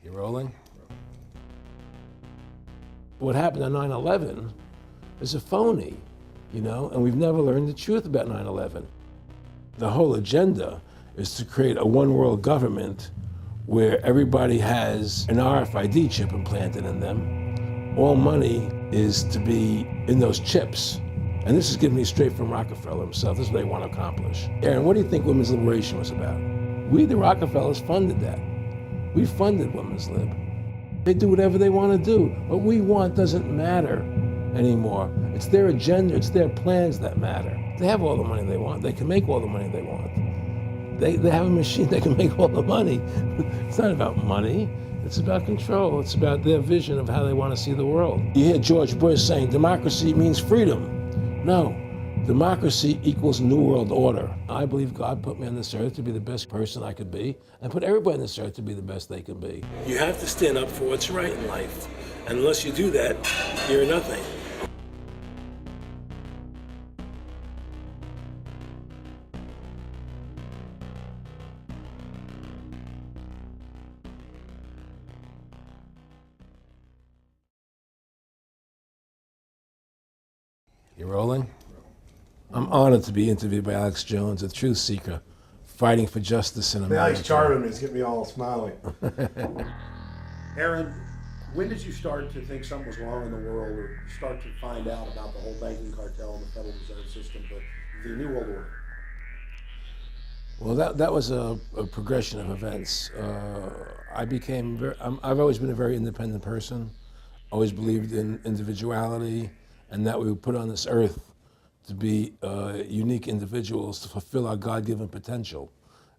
You rolling? What happened on 9/11 is a phony, and we've never learned the truth about 9/11. The whole agenda is to create a one world government where everybody has an RFID chip implanted in them. All money is to be in those chips. And this is given me straight from Rockefeller himself. This is what they want to accomplish. Aaron, what do you think women's liberation was about? We, the Rockefellers, funded that. We funded women's lib. They do whatever they want to do. What we want doesn't matter anymore. It's their agenda, it's their plans that matter. They have all the money they want. They can make all the money they want. They have a machine that can make all the money. It's not about money. It's about control. It's about their vision of how they want to see the world. You hear George Bush saying democracy means freedom. No, democracy equals New World Order. I believe God put me on this earth to be the best person I could be and put everybody on this earth to be the best they can be. You have to stand up for what's right in life. And unless you do that, you're nothing. You rolling? I'm honored to be interviewed by Alex Jones, a truth seeker, fighting for justice in America. Now he's charming me. He's getting me all smiley. Aaron, when did you start to think something was wrong in the world, or start to find out about the whole banking cartel and the Federal Reserve System, the New World Order? Well, that was a progression of events. I've always been a very independent person, always believed in individuality, and that we were put on this earth to be unique individuals to fulfill our God-given potential.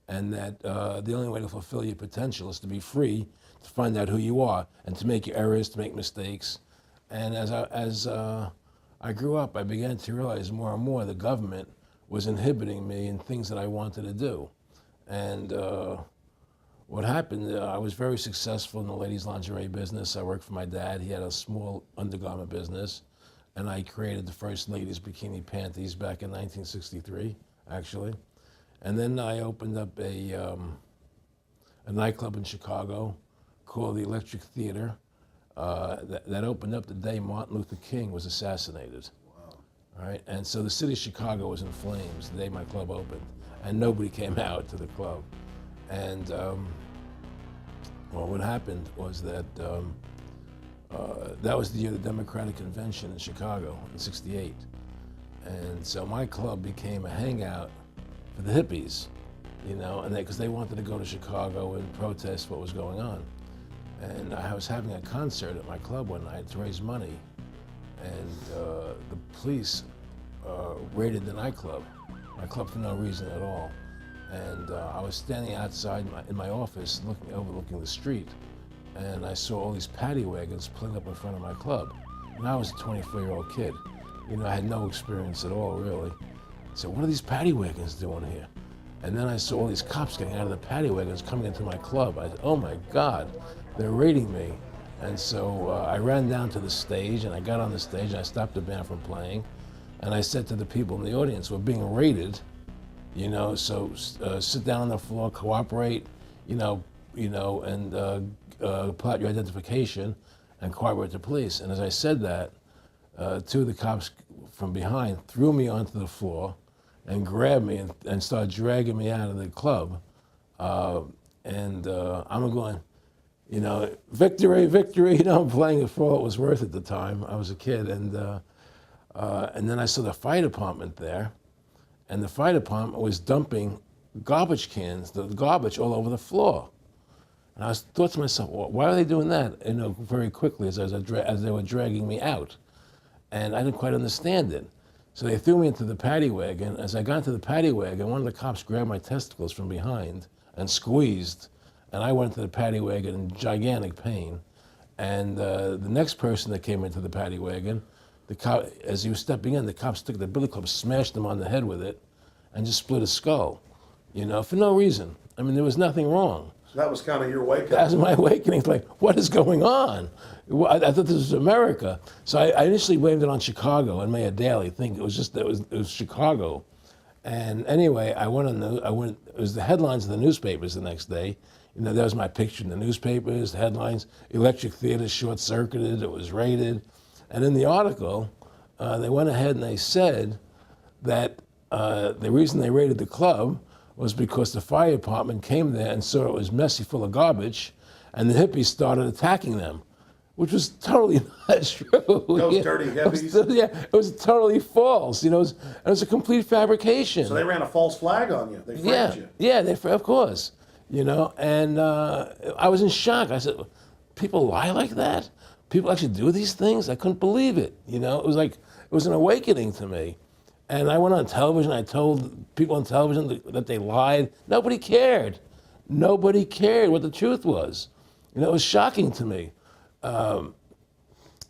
And that the only way to fulfill your potential is to be free, to find out who you are, and to make your errors, to make mistakes. And as I grew up, I began to realize more and more the government was inhibiting me in things that I wanted to do. And what happened, I was very successful in the ladies' lingerie business. I worked for my dad. He had a small undergarment business. And I created the first ladies' bikini panties back in 1963, actually. And then I opened up a nightclub in Chicago called the Electric Theater that opened up the day Martin Luther King was assassinated. Wow. All right? And so the city of Chicago was in flames the day my club opened, and nobody came out to the club. And well, what happened was that that was the year of the Democratic Convention in Chicago in '68. And so my club became a hangout for the hippies, and because they wanted to go to Chicago and protest what was going on. And I was having a concert at my club one night to raise money, and the police raided the nightclub, my club for no reason at all. And I was standing outside in my office overlooking the street, and I saw all these paddy wagons pulling up in front of my club. And I was a 24-year-old kid. I had no experience at all, really. So what are these paddy wagons doing here? And then I saw all these cops getting out of the paddy wagons coming into my club. I said, oh my God, they're raiding me. And so I ran down to the stage, and I got on the stage, and I stopped the band from playing. And I said to the people in the audience, we're being raided, so sit down on the floor, cooperate, and pull out your identification and cooperate with the police. And as I said that, two of the cops from behind threw me onto the floor and grabbed me and started dragging me out of the club. I'm going, victory, victory, I'm playing it for all it was worth at the time. I was a kid. And then I saw the fire department there, and the fire department was dumping garbage cans, the garbage all over the floor. And I thought to myself, well, why are they doing that? Very quickly as they were dragging me out. And I didn't quite understand it. So they threw me into the paddy wagon. As I got into the paddy wagon, one of the cops grabbed my testicles from behind and squeezed. And I went into the paddy wagon in gigantic pain. And the next person that came into the paddy wagon, the cop, as he was stepping in, the cops took the billy club, smashed him on the head with it, and just split his skull, for no reason. I mean, there was nothing wrong. That was kind of your wake-up. That was my awakening. Like, what is going on? I thought this was America. So I initially blamed it on Chicago and made a daily thing. It was Chicago. And anyway, it was the headlines of the newspapers the next day. You know, there was my picture in the newspapers, the headlines, Electric Theater short-circuited, it was raided. And in the article, they went ahead and they said that the reason they raided the club was because the fire department came there and saw it was messy, full of garbage, and the hippies started attacking them, which was totally not true. Those dirty hippies. It was totally false. You know, it was a complete fabrication. So they ran a false flag on you. They framed you. Yeah, of course. You know, and I was in shock. I said, people lie like that? People actually do these things? I couldn't believe it. You know, it was an awakening to me. And I went on television. I told people on television that they lied. Nobody cared. Nobody cared what the truth was. You know, it was shocking to me. And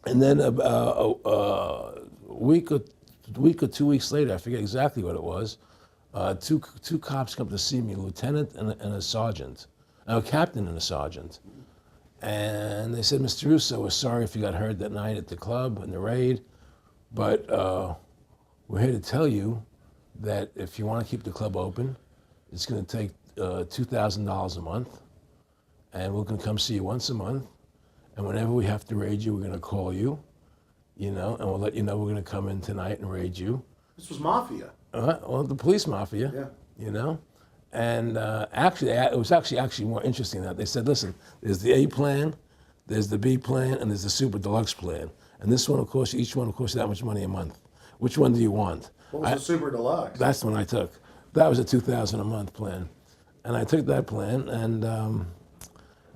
then a week or 2 weeks later, I forget exactly what it was, two cops come to see me, a lieutenant and a sergeant, a captain and a sergeant. And they said, Mr. Russo, we're sorry if you got hurt that night at the club in the raid, but we're here to tell you that if you want to keep the club open, it's going to take $2,000 a month, and we're going to come see you once a month. And whenever we have to raid you, we're going to call you, you know, and we'll let you know we're going to come in tonight and raid you. This was mafia. Well, the police mafia, Yeah. you know. And actually, it was actually more interesting than that. They said, listen, there's the A plan, there's the B plan, and there's the super deluxe plan. And this one, of course, each one will cost you that much money a month. Which one do you want? What was the super deluxe? That's the one I took. That was a $2,000 a month plan. And I took that plan, and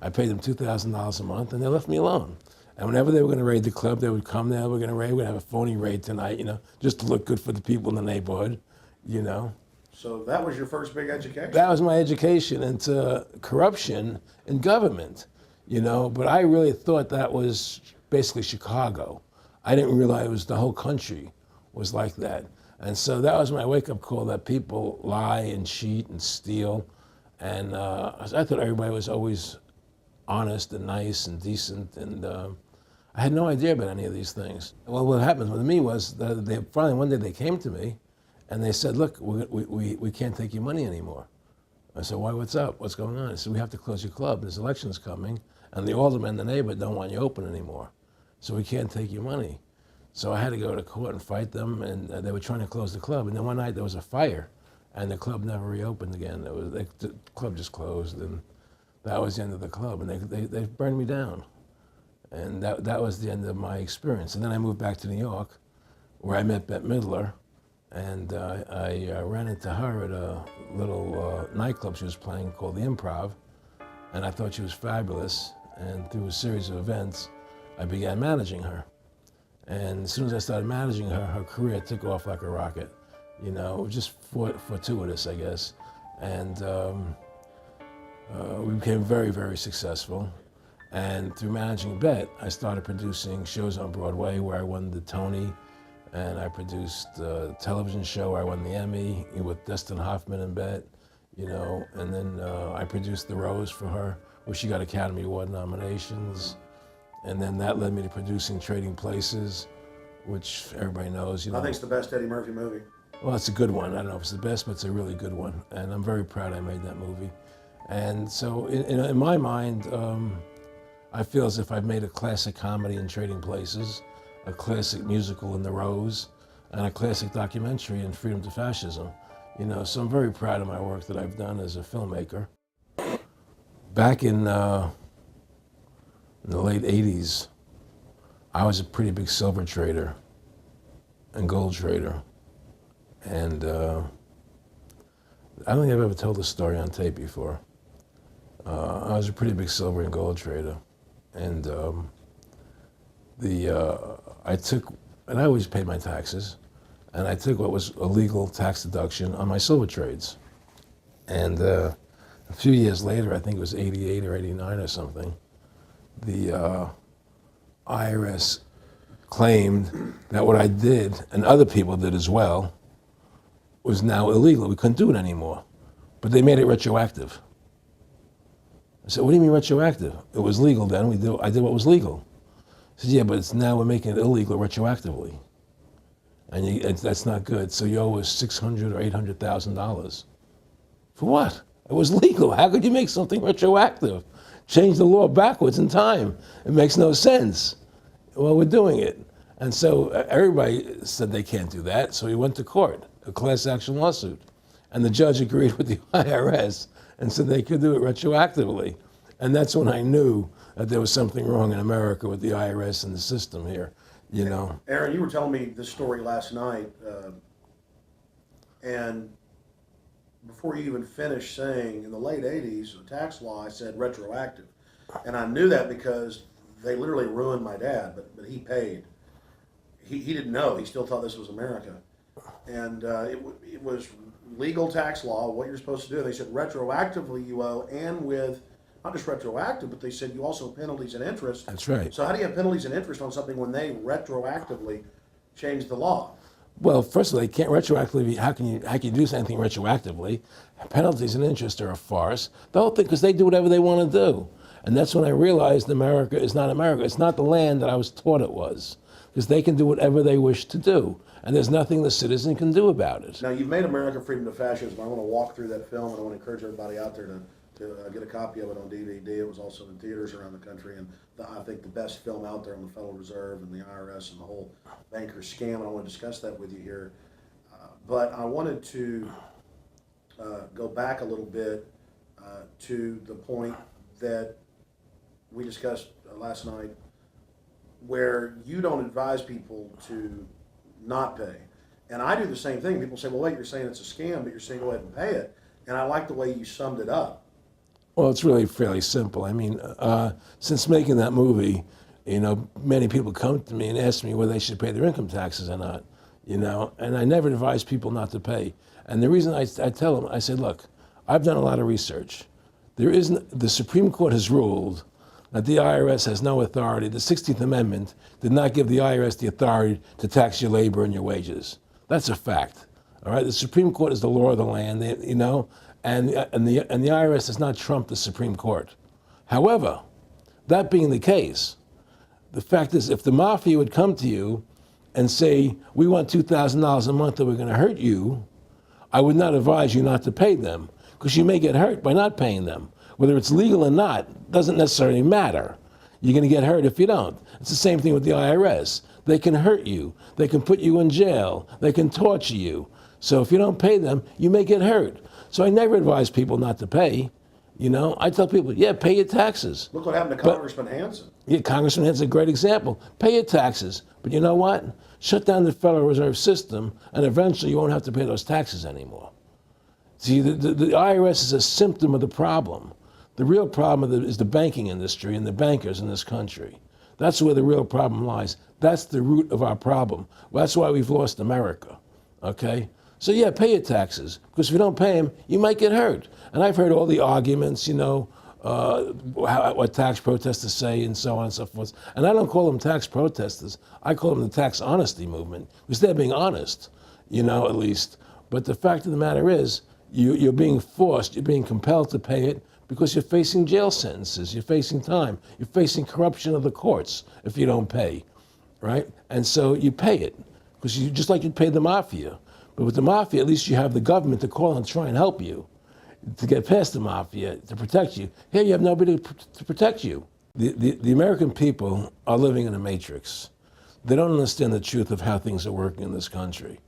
I paid them $2,000 a month, and they left me alone. And whenever they were going to raid the club, they would come there, we're going to have a phony raid tonight, you know, just to look good for the people in the neighborhood, you know. So that was your first big education? That was my education into corruption in government, you know, but I really thought that was basically Chicago. I didn't realize it was the whole country was like that. And so that was my wake-up call, that people lie and cheat and steal. And I thought everybody was always honest and nice and decent, and I had no idea about any of these things. Well, what happened with me was that they finally one day they came to me, and they said, "Look, we can't take your money anymore." I said, "Why? What's up? What's going on?" I said, "We have to close your club. There's elections coming, and the aldermen in the neighborhood don't want you open anymore, so we can't take your money." So I had to go to court and fight them, and they were trying to close the club. And then one night there was a fire, and the club never reopened again. The club just closed, and that was the end of the club, and they burned me down. And that was the end of my experience. And then I moved back to New York, where I met Bette Midler, and I ran into her at a little nightclub she was playing called the Improv, and I thought she was fabulous. And through a series of events, I began managing her. And as soon as I started managing her, her career took off like a rocket. You know, it was just fortuitous, I guess. And we became very, very successful. And through managing Bette, I started producing shows on Broadway where I won the Tony, and I produced a television show where I won the Emmy with Dustin Hoffman and Bette, you know, and then I produced The Rose for her, where she got Academy Award nominations. And then that led me to producing Trading Places, which everybody knows, you know. I think it's the best Eddie Murphy movie. Well, it's a good one. I don't know if it's the best, but it's a really good one. And I'm very proud I made that movie. And so in my mind, I feel as if I've made a classic comedy in Trading Places, a classic musical in The Rose, and a classic documentary in Freedom to Fascism. You know, so I'm very proud of my work that I've done as a filmmaker. Back in the late 80s, I was a pretty big silver trader and gold trader. And I don't think I've ever told this story on tape before. I was a pretty big silver and gold trader. And I always paid my taxes, and I took what was a legal tax deduction on my silver trades. And a few years later, I think it was 88 or 89 or something, the IRS claimed that what I did, and other people did as well, was now illegal. We couldn't do it anymore. But they made it retroactive. I said, what do you mean retroactive? It was legal then. I did what was legal. I said, yeah, but it's now we're making it illegal retroactively. And that's not good. So you owe us $600,000 or $800,000. For what? It was legal. How could you make something retroactive? Change the law backwards in time. It makes no sense. Well, we're doing it. And so everybody said they can't do that, so we went to court, a class action lawsuit. And the judge agreed with the IRS and said they could do it retroactively. And that's when I knew that there was something wrong in America with the IRS and the system here, you know. Aaron, you were telling me this story last night, and before you even finished saying, in the late 80s, the tax law, I said retroactive. And I knew that because they literally ruined my dad, but he paid. He didn't know. He still thought this was America. And it was legal tax law, what you're supposed to do. They said retroactively you owe, and with, not just retroactive, but they said you also have penalties and interest. That's right. So how do you have penalties and interest on something when they retroactively changed the law? Well, first of all, they can't retroactively. How can you do anything retroactively? Penalties and interest are a farce. The whole thing, because they do whatever they want to do. And that's when I realized America is not America. It's not the land that I was taught it was. Because they can do whatever they wish to do. And there's nothing the citizen can do about it. Now, you've made America Freedom to Fascism. I want to walk through that film, and I want to encourage everybody out there to get a copy of it on DVD. It was also in theaters around the country, and I think the best film out there on the Federal Reserve and the IRS and the whole banker scam, and I want to discuss that with you here. But I wanted to go back a little bit to the point that we discussed last night, where you don't advise people to not pay. And I do the same thing. People say, well, wait, you're saying it's a scam, but you're saying go ahead and pay it. And I like the way you summed it up. Well, it's really fairly simple. I mean, since making that movie, you know, many people come to me and ask me whether they should pay their income taxes or not, you know, and I never advise people not to pay. And the reason I tell them, I say, look, I've done a lot of research. The Supreme Court has ruled that the IRS has no authority. The 16th Amendment did not give the IRS the authority to tax your labor and your wages. That's a fact. All right, the Supreme Court is the law of the land, you know, and the IRS does not trump the Supreme Court. However, that being the case, the fact is, if the mafia would come to you and say, we want $2,000 a month or we're going to hurt you, I would not advise you not to pay them, because you may get hurt by not paying them. Whether it's legal or not doesn't necessarily matter. You're going to get hurt if you don't. It's the same thing with the IRS. They can hurt you. They can put you in jail. They can torture you. So if you don't pay them, you may get hurt. So I never advise people not to pay. You know, I tell people, yeah, pay your taxes. Look what happened to Congressman Hansen. Yeah, Congressman Hansen's a great example. Pay your taxes. But you know what? Shut down the Federal Reserve System, and eventually you won't have to pay those taxes anymore. See, the IRS is a symptom of the problem. The real problem is the banking industry and the bankers in this country. That's where the real problem lies. That's the root of our problem. Well, that's why we've lost America, okay? So yeah, pay your taxes, because if you don't pay them, you might get hurt. And I've heard all the arguments, you know, what tax protesters say and so on and so forth. And I don't call them tax protesters. I call them the tax honesty movement, because they're being honest, you know, at least. But the fact of the matter is, you're being forced, you're being compelled to pay it, because you're facing jail sentences, you're facing time, you're facing corruption of the courts if you don't pay, right? And so you pay it, because you just like you'd pay the mafia. But with the mafia, at least you have the government to call and try and help you to get past the mafia, to protect you. Here you have nobody to protect you. The American people are living in a matrix. They don't understand the truth of how things are working in this country,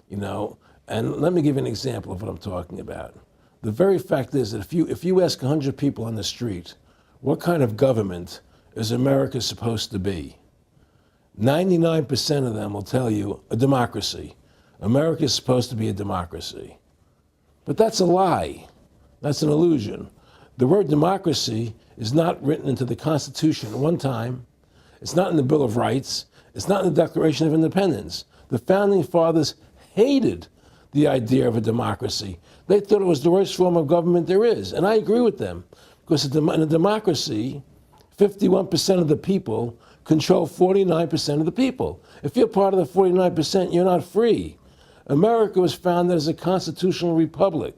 you know? And let me give you an example of what I'm talking about. The very fact is that if you ask 100 people on the street, what kind of government is America supposed to be? 99% of them will tell you a democracy. America is supposed to be a democracy. But that's a lie. That's an illusion. The word democracy is not written into the Constitution at one time. It's not in the Bill of Rights. It's not in the Declaration of Independence. The Founding Fathers hated the idea of a democracy. They thought it was the worst form of government there is. And I agree with them, because in a democracy, 51% of the people control 49% of the people. If you're part of the 49%, you're not free. America was founded as a constitutional republic.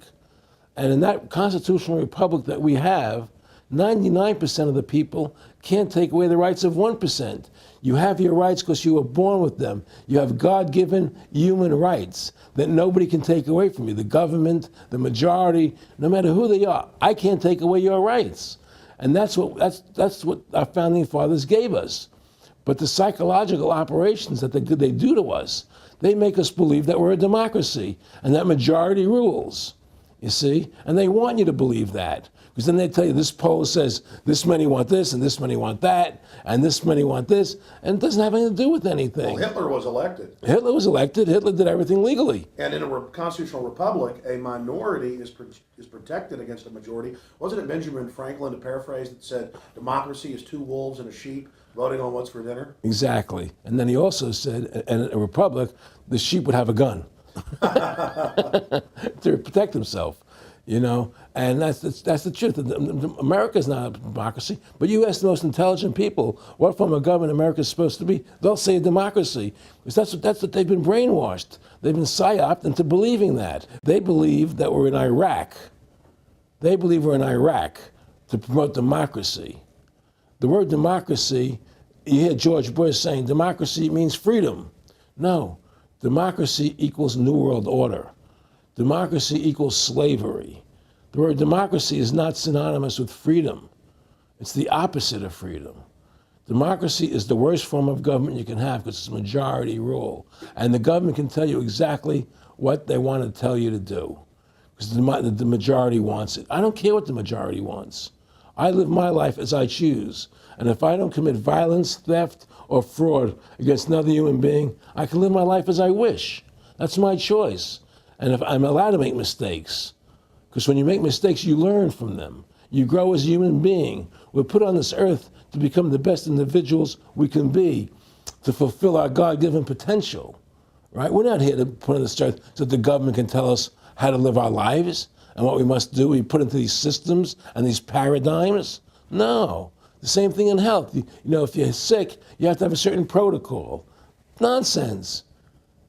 And in that constitutional republic that we have, 99% of the people can't take away the rights of 1%. You have your rights because you were born with them. You have God-given human rights that nobody can take away from you. The government, the majority, no matter who they are, I can't take away your rights. And that's what our founding fathers gave us. But the psychological operations that they do to us, they make us believe that we're a democracy and that majority rules, you see? And they want you to believe that. Because then they tell you this poll says this many want this and this many want that and this many want this, and it doesn't have anything to do with anything. Well, Hitler was elected. Hitler was elected. Hitler did everything legally. And in a constitutional republic, a minority is protected against a majority. Wasn't it Benjamin Franklin, to paraphrase, that said democracy is two wolves and a sheep voting on what's for dinner? Exactly. And then he also said, in a republic, the sheep would have a gun to protect himself. You know, and that's the truth. America's not a democracy, but you ask the most intelligent people what form of government America is supposed to be, they'll say a democracy. Because that's what they've been brainwashed. They've been psyoped into believing that. They believe that we're in Iraq. They believe we're in Iraq to promote democracy. The word democracy, you hear George Bush saying democracy means freedom. No, democracy equals New World Order. Democracy equals slavery. The word democracy is not synonymous with freedom. It's the opposite of freedom. Democracy is the worst form of government you can have because it's majority rule. And the government can tell you exactly what they want to tell you to do because the majority wants it. I don't care what the majority wants. I live my life as I choose. And if I don't commit violence, theft, or fraud against another human being, I can live my life as I wish. That's my choice. And if I'm allowed to make mistakes, because when you make mistakes, you learn from them. You grow as a human being. We're put on this earth to become the best individuals we can be, to fulfill our God-given potential, right? We're not here to put on this earth so that the government can tell us how to live our lives and what we must do. We put into these systems and these paradigms. No. The same thing in health. You know, if you're sick, you have to have a certain protocol. Nonsense.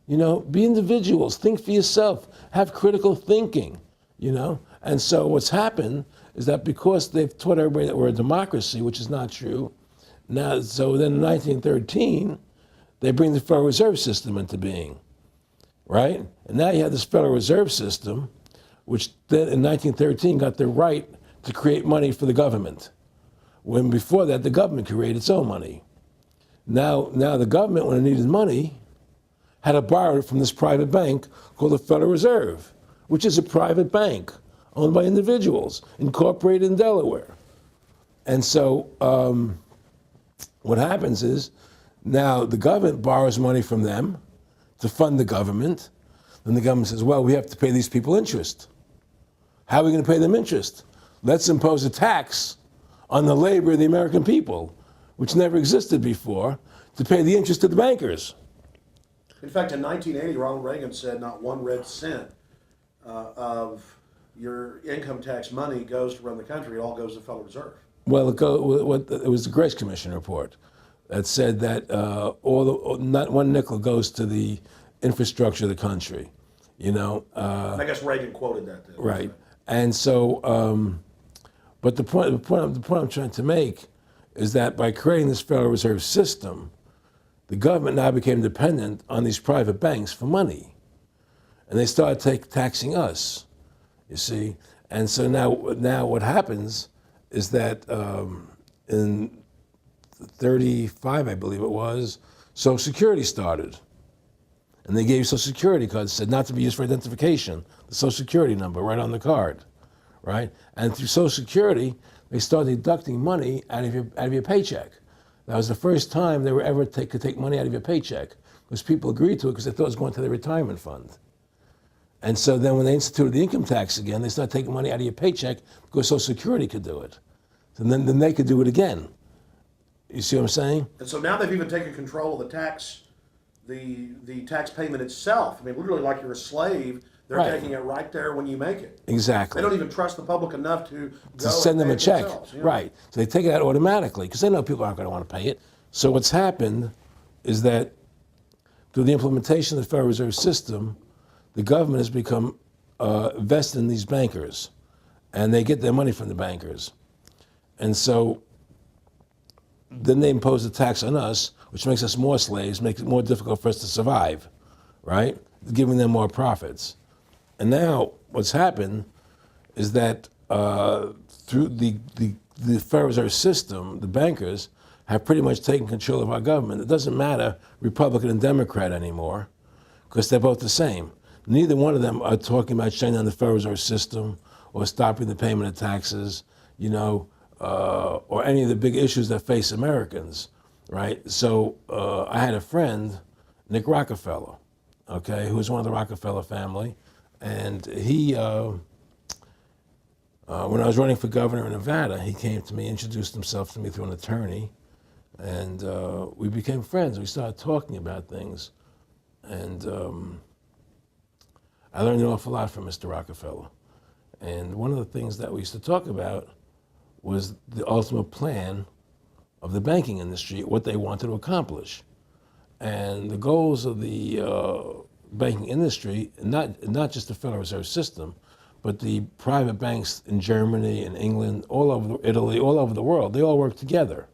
You know, be individuals, think for yourself, have critical thinking, you know? And so what's happened is that because they've taught everybody that we're a democracy, which is not true, now, so then in 1913, they bring the Federal Reserve System into being, right? And now you have this Federal Reserve System, which then in 1913 got the right to create money for the government, when before that, the government created its own money. Now the government, when it needed money, had to borrow it from this private bank called the Federal Reserve, which is a private bank owned by individuals, incorporated in Delaware. And so what happens is now the government borrows money from them to fund the government. Then the government says, well, we have to pay these people interest. How are we going to pay them interest? Let's impose a tax on the labor of the American people, which never existed before, to pay the interest to the bankers. In fact, in 1980, Ronald Reagan said not one red cent of your income tax money goes to run the country. It all goes to the Federal Reserve. Well, it was the Grace Commission report that said that not one nickel goes to the infrastructure of the country. You know. I guess Reagan quoted that. Then, right. And so, but the point I'm trying to make is that by creating this Federal Reserve System, the government now became dependent on these private banks for money. And they started taxing us, you see. And so now what happens is that in 35, I believe it was, Social Security started. And they gave you Social Security cards, said not to be used for identification, the Social Security number right on the card, right? And through Social Security, they started deducting money out of your paycheck. That was the first time they were ever could take money out of your paycheck, because people agreed to it because they thought it was going to their retirement fund. And so then when they instituted the income tax again, they started taking money out of your paycheck because Social Security could do it. So then they could do it again. You see what I'm saying? And so now they've even taken control of the tax payment itself. I mean, literally like you're a slave. They're taking it right there when you make it. Exactly. They don't even trust the public enough to send them a check. You know? Right. So they take it out automatically because they know people aren't going to want to pay it. So what's happened is that through the implementation of the Federal Reserve System, the government has become vested in these bankers, and they get their money from the bankers. And so then they impose a tax on us, which makes us more slaves, makes it more difficult for us to survive, right? Giving them more profits. And now what's happened is that through the Federal Reserve System, the bankers have pretty much taken control of our government. It doesn't matter Republican and Democrat anymore, because they're both the same. Neither one of them are talking about shutting down the Federal Reserve System or stopping the payment of taxes, or any of the big issues that face Americans, right? So I had a friend, Nick Rockefeller, okay, who was one of the Rockefeller family, and he, when I was running for governor in Nevada, he came to me, introduced himself to me through an attorney, and we became friends. We started talking about things, and I learned an awful lot from Mr. Rockefeller. And one of the things that we used to talk about was the ultimate plan of the banking industry, what they wanted to accomplish. And the goals of the banking industry, not just the Federal Reserve System, but the private banks in Germany and England, all over Italy, all over the world, they all work together.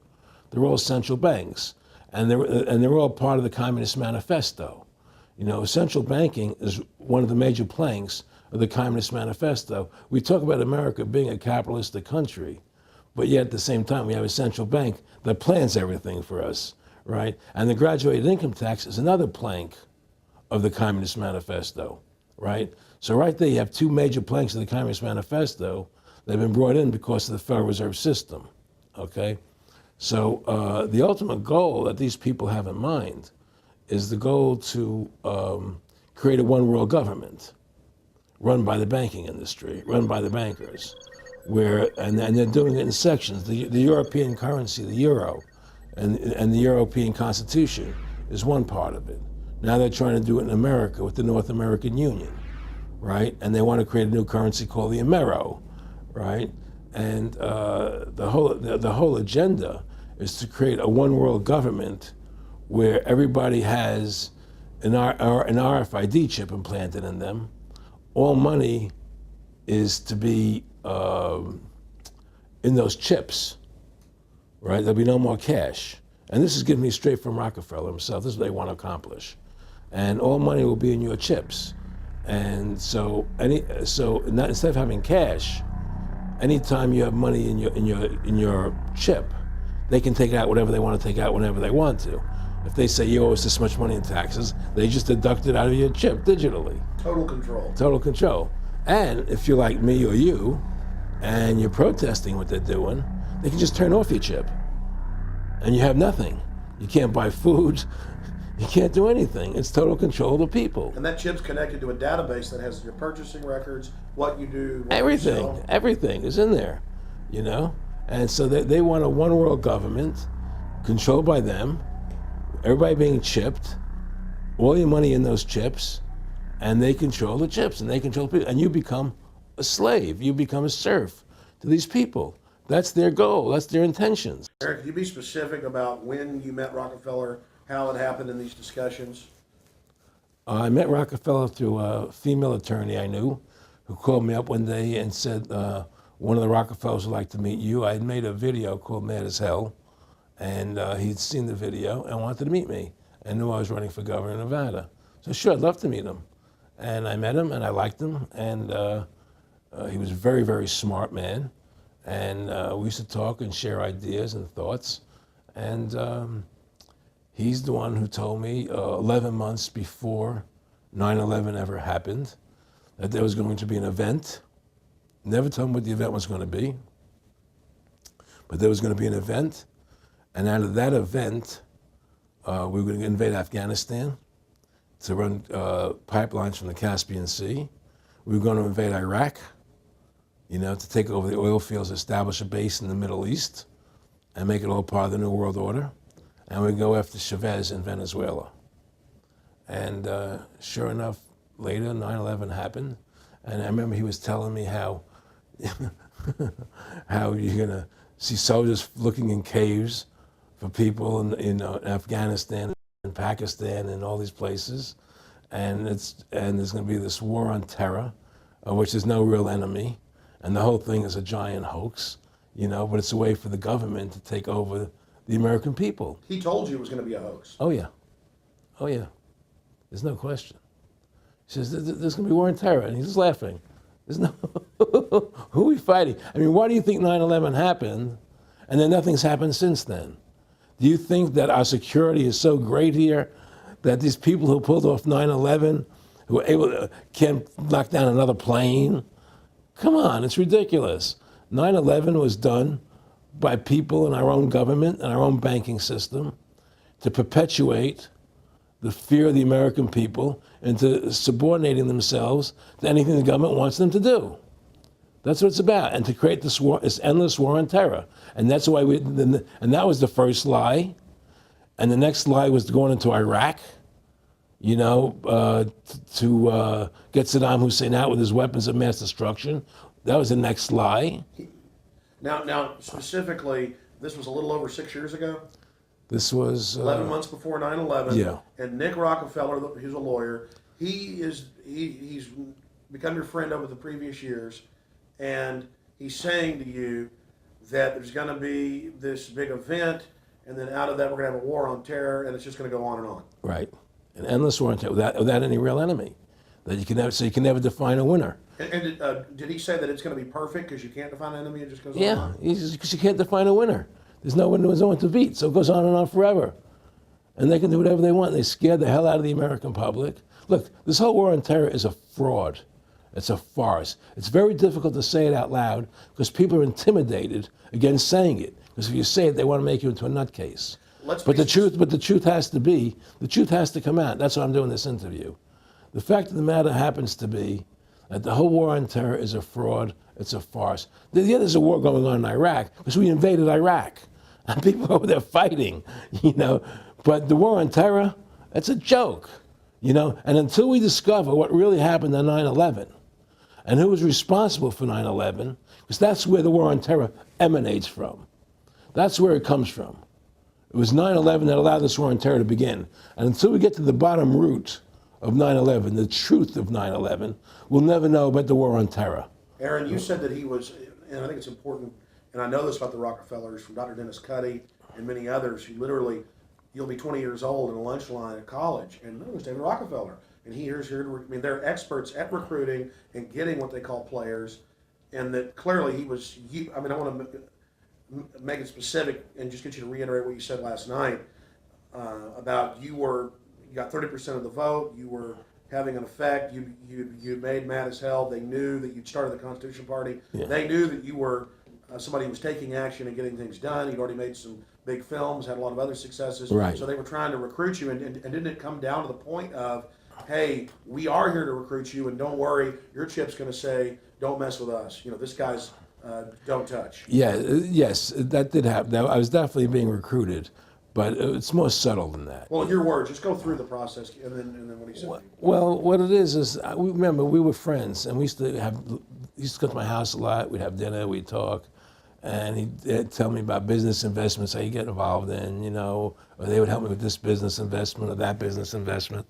They're all central banks, and they're all part of the Communist Manifesto. Central banking is one of the major planks of the Communist Manifesto. We talk about America being a capitalistic country, but yet at the same time we have a central bank that plans everything for us, right? And the graduated income tax is another plank of the Communist Manifesto, right? So right there you have two major planks of the Communist Manifesto that have been brought in because of the Federal Reserve System, okay? So the ultimate goal that these people have in mind is the goal to create a one world government run by the banking industry, run by the bankers, and they're doing it in sections. The European currency, the euro, and the European Constitution is one part of it. Now they're trying to do it in America with the North American Union, right? And they want to create a new currency called the Amero, right? And the whole agenda is to create a one world government where everybody has an RFID chip implanted in them. All money is to be in those chips, right? There'll be no more cash. And this is given me straight from Rockefeller himself. This is what they want to accomplish. And all money will be in your chips. And so instead of having cash, anytime you have money in your chip, they can take out whatever they want to take out whenever they want to. If they say you owe us this much money in taxes, they just deduct it out of your chip digitally. Total control. Total control. And if you're like me or you, and you're protesting what they're doing, they can just turn off your chip. And you have nothing. You can't buy food. You can't do anything. It's total control of the people. And that chip's connected to a database that has your purchasing records, what you do, what Everything. you sell. Everything is in there, And so they want a one world government controlled by them, everybody being chipped, all your money in those chips, and they control the chips, and they control people. And you become a slave. You become a serf to these people. That's their goal. That's their intentions. Eric, can you be specific about when you met Rockefeller, how it happened in these discussions? I met Rockefeller through a female attorney I knew who called me up one day and said, one of the Rockefellers would like to meet you. I had made a video called Mad as Hell, and he'd seen the video and wanted to meet me and knew I was running for governor of Nevada. So sure, I'd love to meet him. And I met him and I liked him, and he was a very, very smart man. And we used to talk and share ideas and thoughts. And he's the one who told me 11 months before 9/11 ever happened that there was going to be an event. Never told him what the event was going to be, but there was going to be an event. And out of that event, we were going to invade Afghanistan to run pipelines from the Caspian Sea. We were going to invade Iraq, to take over the oil fields, establish a base in the Middle East, and make it all part of the New World Order. And we go after Chavez in Venezuela. And sure enough, later 9/11 happened. And I remember he was telling me how you're gonna see soldiers looking in caves for people in Afghanistan and Pakistan and all these places. And there's gonna be this war on terror, which is no real enemy. And the whole thing is a giant hoax. but it's a way for the government to take over the American people. He told you it was going to be a hoax. Oh yeah, oh yeah, there's no question. He says there's going to be war and terror, and he's just laughing. There's no, who are we fighting? I mean, why do you think 9/11 happened, and then nothing's happened since then? Do you think that our security is so great here that these people who pulled off 9/11, who were able to, can't knock down another plane? Come on, it's ridiculous. 9/11 was done by people in our own government and our own banking system to perpetuate the fear of the American people into subordinating themselves to anything the government wants them to do. That's what it's about, and to create this war, this endless war on terror. And that's why and that was the first lie. And the next lie was going into Iraq, to get Saddam Hussein out with his weapons of mass destruction. That was the next lie. Now, specifically, this was a little over 6 years ago. This was 11 months before 9/11. Yeah. And Nick Rockefeller, who's a lawyer, he's become your friend over the previous years, and he's saying to you that there's going to be this big event, and then out of that we're going to have a war on terror, and it's just going to go on and on. Right, an endless war on terror without any real enemy. That you can never, so you can never define a winner. And did he say that it's going to be perfect because you can't define an enemy? It just goes on Yeah, and on? because you can't define a winner. There's no one to beat, so it goes on and on forever. And they can do whatever they want. They scare the hell out of the American public. Look, this whole war on terror is a fraud. It's a farce. It's very difficult to say it out loud because people are intimidated against saying it. Because if you say it, they want to make you into a nutcase. But the truth has to come out. That's why I'm doing this interview. The fact of the matter happens to be that the whole war on terror is a fraud. It's a farce. Yeah, there's a war going on in Iraq because we invaded Iraq. And people are over there fighting, But the war on terror, that's a joke, And until we discover what really happened on 9/11 and who was responsible for 9/11, because that's where the war on terror emanates from. That's where it comes from. It was 9/11 that allowed this war on terror to begin. And until we get to the bottom root of 9/11, the truth of 9/11, we'll never know about the war on terror. Aaron, you said that he was, and I think it's important, and I know this about the Rockefellers from Dr. Dennis Cuddy and many others who literally, you'll be 20 years old in a lunch line at college, and there's David Rockefeller. And here's here, they're experts at recruiting and getting what they call players, and that clearly he was, I want to make it specific and just get you to reiterate what you said last night about you got 30% of the vote, you were having an effect, you made mad as hell. They knew that you'd started the Constitution Party. Yeah. They knew that you were somebody who was taking action and getting things done. You'd already made some big films, had a lot of other successes. Right. So they were trying to recruit you, and didn't it come down to the point of, hey, we are here to recruit you, and don't worry, your chip's going to say, don't mess with us. This guy's don't touch. Yeah, yes, that did happen. I was definitely being recruited, but it's more subtle than that. Well, in your words, just go through the process, and then what he said. Well, what it is remember, we were friends, and he used to come to my house a lot. We'd have dinner, we'd talk, and he'd tell me about business investments I get involved in, or they would help me with this business investment or that business investment.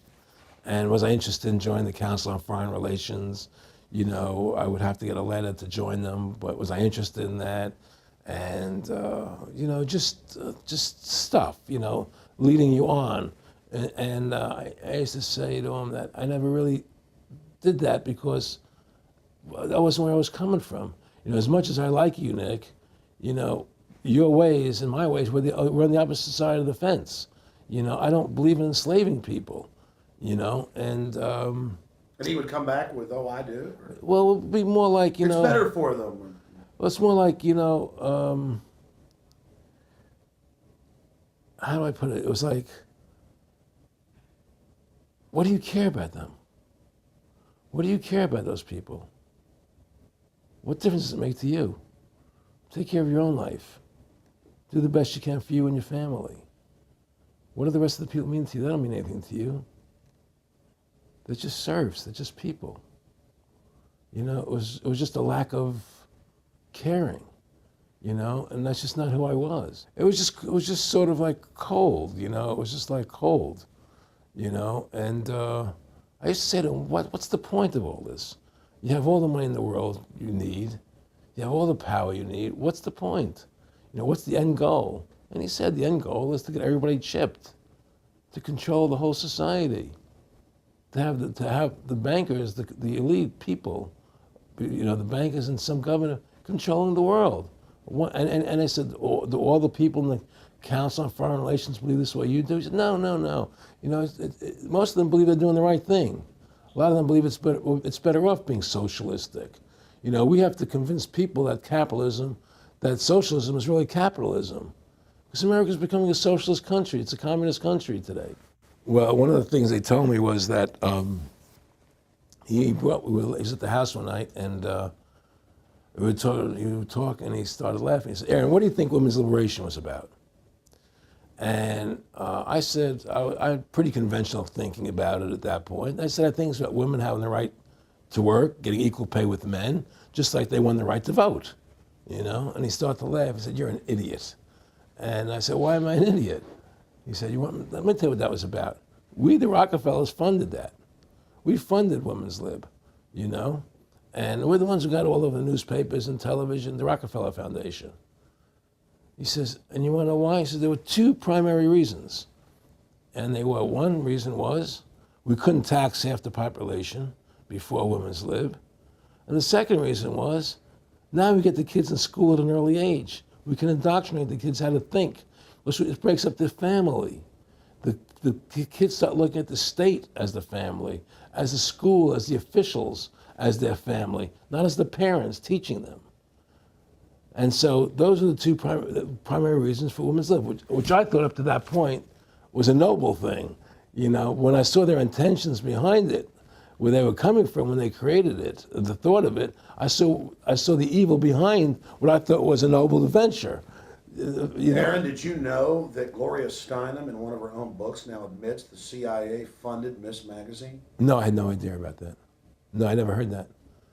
And was I interested in joining the Council on Foreign Relations? I would have to get a letter to join them, but was I interested in that? And, just stuff, leading you on. And I used to say to him that I never really did that because that wasn't where I was coming from. As much as I like you, Nick, your ways and my ways, we're on the opposite side of the fence. I don't believe in enslaving people, and he would come back with, oh, I do? Or? Well, it would be more like, It's better for them. Well, it's more like, how do I put it? It was like, what do you care about them? What do you care about those people? What difference does it make to you? Take care of your own life. Do the best you can for you and your family. What do the rest of the people mean to you? They don't mean anything to you. They're just serfs. They're just people. It was just a lack of caring, and that's just not who I was. It was just sort of like cold, it was just like cold, and I used to say to him, what's the point of all this? You have all the money in the world you need. You have all the power you need. What's the point? What's the end goal? And he said the end goal is to get everybody chipped, to control the whole society, to have the bankers, the elite people, the bankers and some governor controlling the world. And I said, do all the people in the Council on Foreign Relations believe this way you do? He said, no. Most of them believe they're doing the right thing. A lot of them believe it's better off being socialistic. We have to convince people that socialism is really capitalism. Because America's becoming a socialist country. It's a communist country today. Well, one of the things they told me was that he was at the house one night, and we were talking, and he started laughing. He said, Aaron, what do you think women's liberation was about? And I said, I had pretty conventional thinking about it at that point. I said, I think it's about women having the right to work, getting equal pay with men, just like they won the right to vote, And he started to laugh. He said, you're an idiot. And I said, why am I an idiot? He said, let me tell you what that was about. We, the Rockefellers, funded that. We funded Women's Lib, And we're the ones who got all over the newspapers and television, the Rockefeller Foundation. He says, and you want to know why? He says, there were two primary reasons. And one reason was we couldn't tax half the population before Women's Lib. And the second reason was, now we get the kids in school at an early age. We can indoctrinate the kids how to think. It breaks up the family. The kids start looking at the state as the family, as the school, as the officials, as their family, not as the parents teaching them. And so those are the two primary reasons for Women's Lib, which I thought up to that point was a noble thing. When I saw their intentions behind it, where they were coming from when they created it, the thought of it, I saw the evil behind what I thought was a noble venture. Aaron, did you know that Gloria Steinem, in one of her own books, now admits the CIA funded Miss Magazine? No, I had no idea about that. No, I never heard that.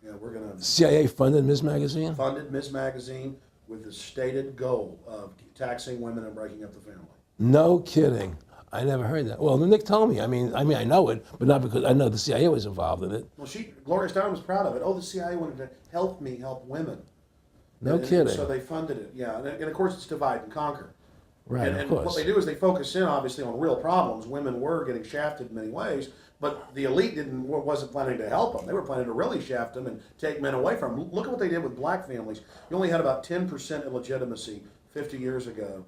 Yeah, we're going to... CIA funded Miss Magazine? Funded Miss Magazine with the stated goal of taxing women and breaking up the family. No kidding. I never heard that. Well, Nick told me. I mean, I know it, but not because I know the CIA was involved in it. Well, Gloria Steinem was proud of it. Oh, the CIA wanted to help women. No kidding. So they funded it, yeah. And of course, it's divide and conquer. Right, and of course. What they do is they focus in, obviously, on real problems. Women were getting shafted in many ways, but the elite wasn't planning to help them. They were planning to really shaft them and take men away from them. Look at what they did with black families. You only had about 10% illegitimacy 50 years ago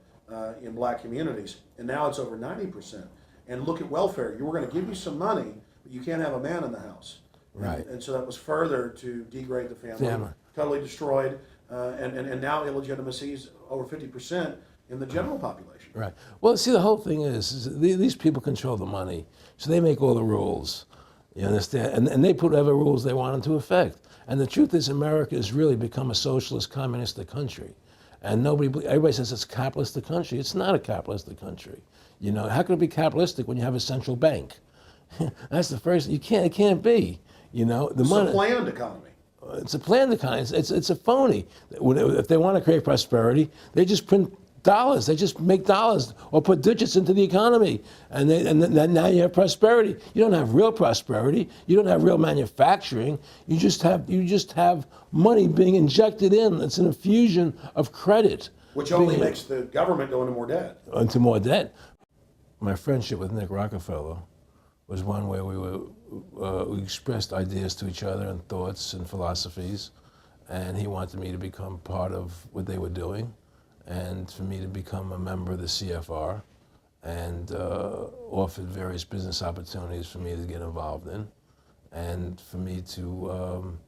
in black communities, and now it's over 90%. And look at welfare. You were going to give you some money, but you can't have a man in the house. Right. And so that was further to degrade the family. Totally destroyed. And now illegitimacy is over 50% in the general population. Right. Well, see, the whole thing is these people control the money, so they make all the rules. You understand? And they put whatever rules they want into effect. And the truth is, America has really become a socialist, communistic country. And everybody says it's a capitalistic country. It's not a capitalistic country. How can it be capitalistic when you have a central bank? That's the first. It can't be. It's a planned economy. It's a planned economy. It's a phony. If they want to create prosperity, they just print dollars. They just make dollars or put digits into the economy, and then now you have prosperity. You don't have real prosperity. You don't have real manufacturing. You just have money being injected in. It's an infusion of credit, which only makes the government go into more debt. Into more debt. My friendship with Nick Rockefeller was one where we expressed ideas to each other and thoughts and philosophies, and he wanted me to become part of what they were doing, and for me to become a member of the CFR, and offered various business opportunities for me to get involved in, and for me to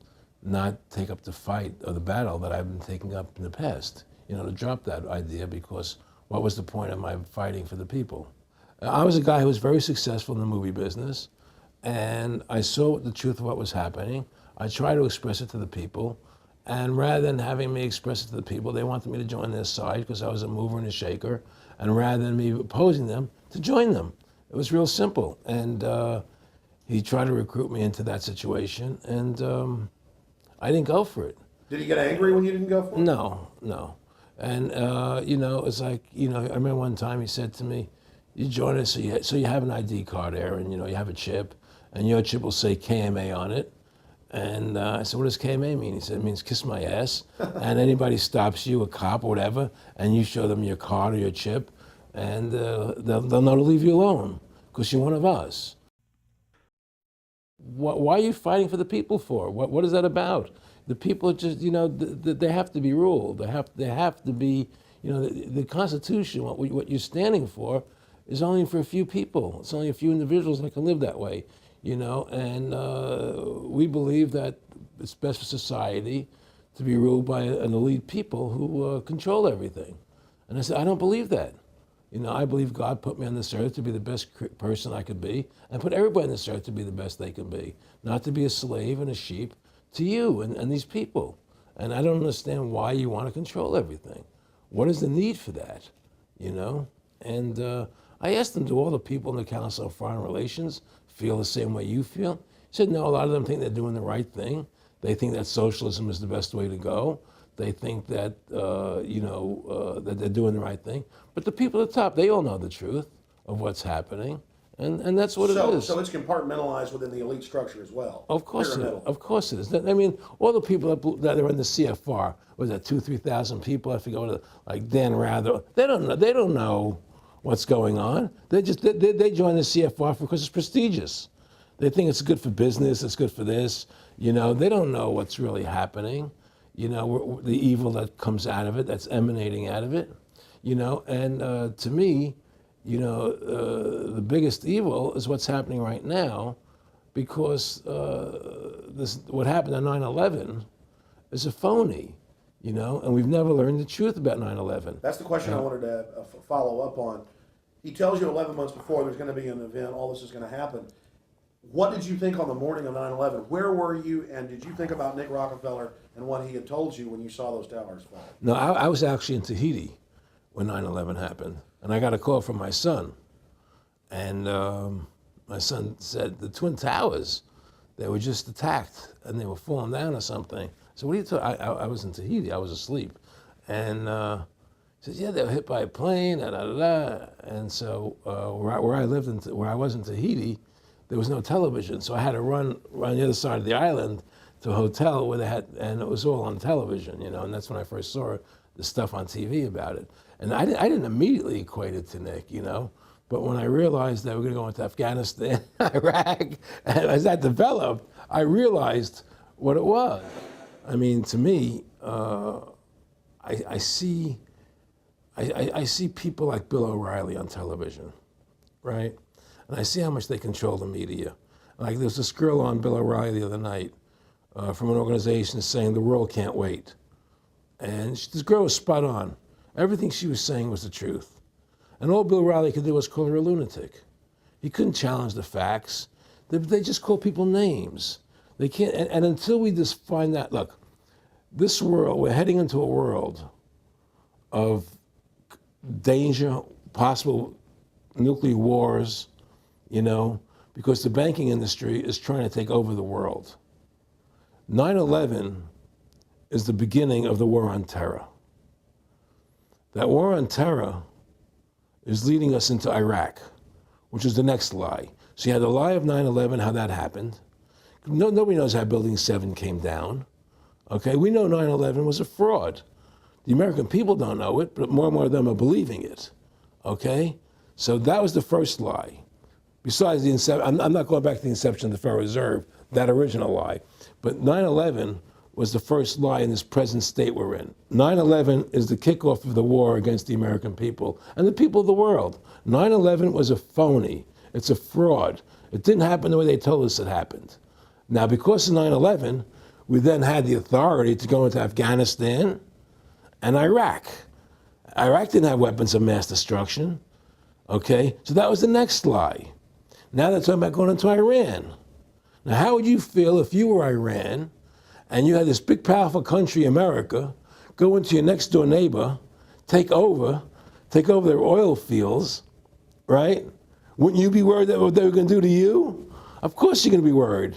not take up the fight or the battle that I've been taking up in the past, to drop that idea, because what was the point of my fighting for the people? I was a guy who was very successful in the movie business, and I saw the truth of what was happening. I tried to express it to the people, and rather than having me express it to the people, they wanted me to join their side because I was a mover and a shaker, and rather than me opposing them, to join them. It was real simple, and he tried to recruit me into that situation, and I didn't go for it. Did he get angry when you didn't go for it? No. And, it's like, I remember one time he said to me, you join us, so you have an ID card, Aaron, you have a chip, and your chip will say KMA on it, And I said, what does KMA mean? He said, it means kiss my ass. And anybody stops you, a cop or whatever, and you show them your card or your chip, and they'll know to leave you alone because you're one of us. Why are you fighting for the people for? What is that about? The people just, they have to be ruled. They have to be, the Constitution, what you're standing for, is only for a few people. It's only a few individuals that can live that way, and we believe that it's best for society to be ruled by an elite people who control everything. And I said, I don't believe that. I believe God put me on this earth to be the best person I could be, and put everybody on this earth to be the best they can be, not to be a slave and a sheep to you and these people. And I don't understand why you want to control everything. What is the need for that? And I asked them, do all the people in the Council of Foreign Relations feel the same way you feel? He said, no, a lot of them think they're doing the right thing. They think that socialism is the best way to go. They think that, that they're doing the right thing. But the people at the top, they all know the truth of what's happening. And that's what it is. So it's compartmentalized within the elite structure as well. Of course it is. Pyramidal. Of course it is. I mean, all the people that are in the CFR, was that 2,000-3,000 people? I forget what, like Dan Rather. They don't know what's going on. They join the CFR because it's prestigious. They think it's good for business. It's good for this. They don't know what's really happening. The evil that comes out of it, that's emanating out of it. And to me, the biggest evil is what's happening right now, because what happened on 9/11 is a phony, and we've never learned the truth about 9/11. That's the question I wanted to follow up on. He tells you 11 months before there's going to be an event, all this is going to happen. What did you think on the morning of 9/11? Where were you, and did you think about Nick Rockefeller and what he had told you when you saw those towers fall? No, I was actually in Tahiti when 9/11 happened, and I got a call from my son, and my son said the Twin Towers, they were just attacked and they were falling down or something. So what are you talking? I was in Tahiti, I was asleep, and he said, yeah, they were hit by a plane, da da da. And so where I lived where I was in Tahiti, there was no television, so I had to run around the other side of the island to a hotel where they had, and it was all on television, and that's when I first saw the stuff on TV about it. And I didn't immediately equate it to Nick, but when I realized that we're going to go into Afghanistan, Iraq, and as that developed, I realized what it was. I mean, to me, I see people like Bill O'Reilly on television, right? And I see how much they control the media. Like there was this girl on Bill O'Reilly the other night from an organization saying the world can't wait. And this girl was spot on. Everything she was saying was the truth. And all Bill O'Reilly could do was call her a lunatic. He couldn't challenge the facts. They just call people names. They can't, and until we just find that, look, this world, we're heading into a world of danger, possible nuclear wars, because the banking industry is trying to take over the world. 9/11 is the beginning of the war on terror. That war on terror is leading us into Iraq, which is the next lie. So you had the lie of 9/11, how that happened. Nobody knows how Building 7 came down. Okay, we know 9/11 was a fraud. The American people don't know it, but more and more of them are believing it. Okay, so that was the first lie. Besides the inception, I'm not going back to the inception of the Federal Reserve, that original lie. But 9/11 was the first lie in this present state we're in. 9/11 is the kickoff of the war against the American people and the people of the world. 9/11 was a phony. It's a fraud. It didn't happen the way they told us it happened. Now, because of 9/11, we then had the authority to go into Afghanistan and Iraq. Iraq didn't have weapons of mass destruction. Okay, so that was the next lie. Now they're talking about going into Iran. Now, how would you feel if you were Iran and you had this big, powerful country, America, go into your next door neighbor, take over their oil fields, right? Wouldn't you be worried that what they were going to do to you? Of course you're going to be worried.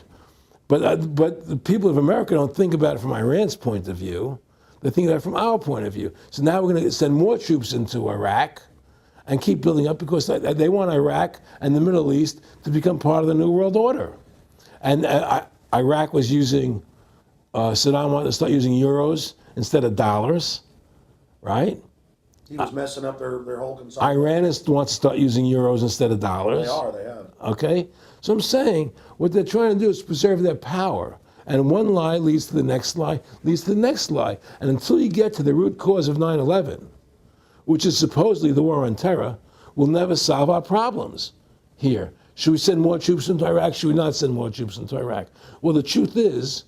But the people of America don't think about it from Iran's point of view. They think about it from our point of view. So now we're going to send more troops into Iraq and keep building up because they want Iraq and the Middle East to become part of the New World Order. And Iraq was using, Saddam wanted to start using euros instead of dollars, right? He was messing up their whole consumption. Iran wants to start using euros instead of dollars. They have. Okay? So I'm saying what they're trying to do is preserve their power. And one lie leads to the next lie, leads to the next lie. And until you get to the root cause of 9/11, which is supposedly the war on terror, we'll never solve our problems here. Should we send more troops into Iraq? Should we not send more troops into Iraq? Well, the truth is,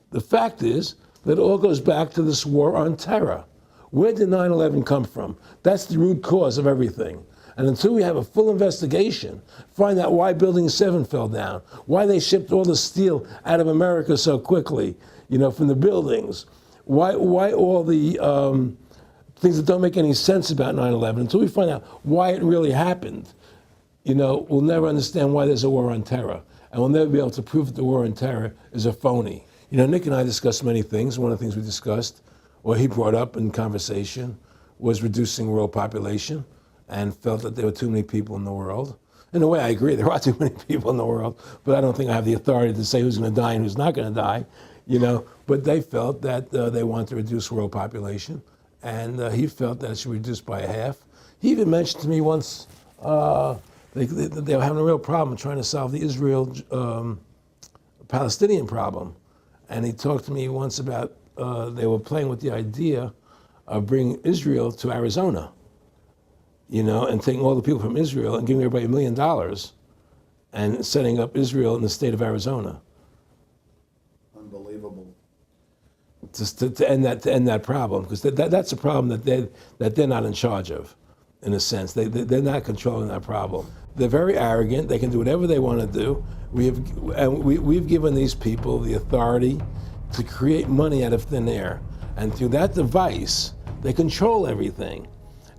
the fact is, that it all goes back to this war on terror. Where did 9/11 come from? That's the root cause of everything. And until we have a full investigation, find out why Building 7 fell down, why they shipped all the steel out of America so quickly, from the buildings, why all the things that don't make any sense about 9/11, until we find out why it really happened, we'll never understand why there's a war on terror. And we'll never be able to prove that the war on terror is a phony. Nick and I discussed many things. One of the things we discussed, or he brought up in conversation, was reducing world population, and felt that there were too many people in the world. In a way, I agree, there are too many people in the world, but I don't think I have the authority to say who's going to die and who's not going to die, But they felt that they wanted to reduce world population, and he felt that it should be reduced by half. He even mentioned to me once they were having a real problem trying to solve the Israel-Palestinian problem. And he talked to me once about they were playing with the idea of bringing Israel to Arizona, and taking all the people from Israel and giving everybody $1 million and setting up Israel in the state of Arizona. Unbelievable. Just to end that problem, because that's a problem that they're not in charge of, in a sense. They're not controlling that problem. They're very arrogant. They can do whatever they want to do. We've given these people the authority to create money out of thin air, and through that device, they control everything.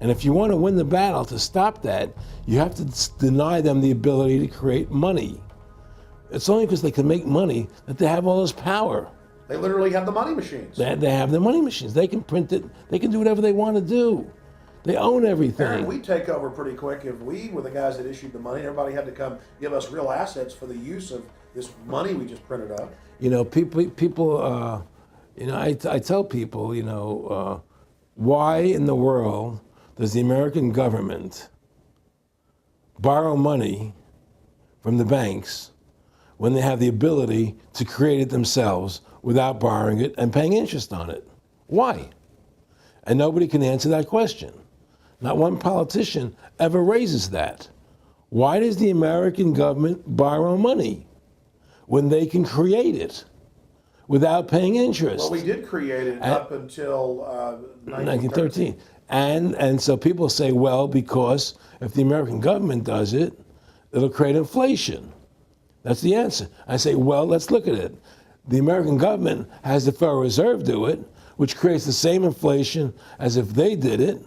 And if you want to win the battle to stop that, you have to deny them the ability to create money. It's only because they can make money that they have all this power. They literally have the money machines. They have the money machines. They can print it. They can do whatever they want to do. They own everything. Aaron, we take over pretty quick. If we were the guys that issued the money, everybody had to come give us real assets for the use of this money we just printed up. People. I tell people, why in the world does the American government borrow money from the banks when they have the ability to create it themselves without borrowing it and paying interest on it? Why? And nobody can answer that question. Not one politician ever raises that. Why does the American government borrow money when they can create it without paying interest? Well, we did create it up until 1913. And so people say, well, because if the American government does it, it'll create inflation. That's the answer. I say, well, let's look at it. The American government has the Federal Reserve do it, which creates the same inflation as if they did it.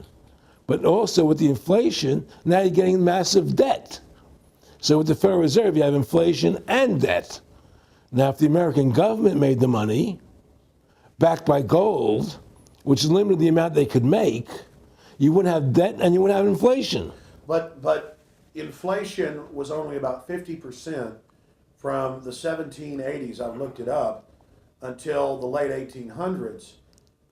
But also with the inflation, now you're getting massive debt. So with the Federal Reserve, you have inflation and debt. Now, if the American government made the money, backed by gold, which limited the amount they could make, you wouldn't have debt and you wouldn't have inflation. But inflation was only about 50% from the 1780s, I've looked it up, until the late 1800s.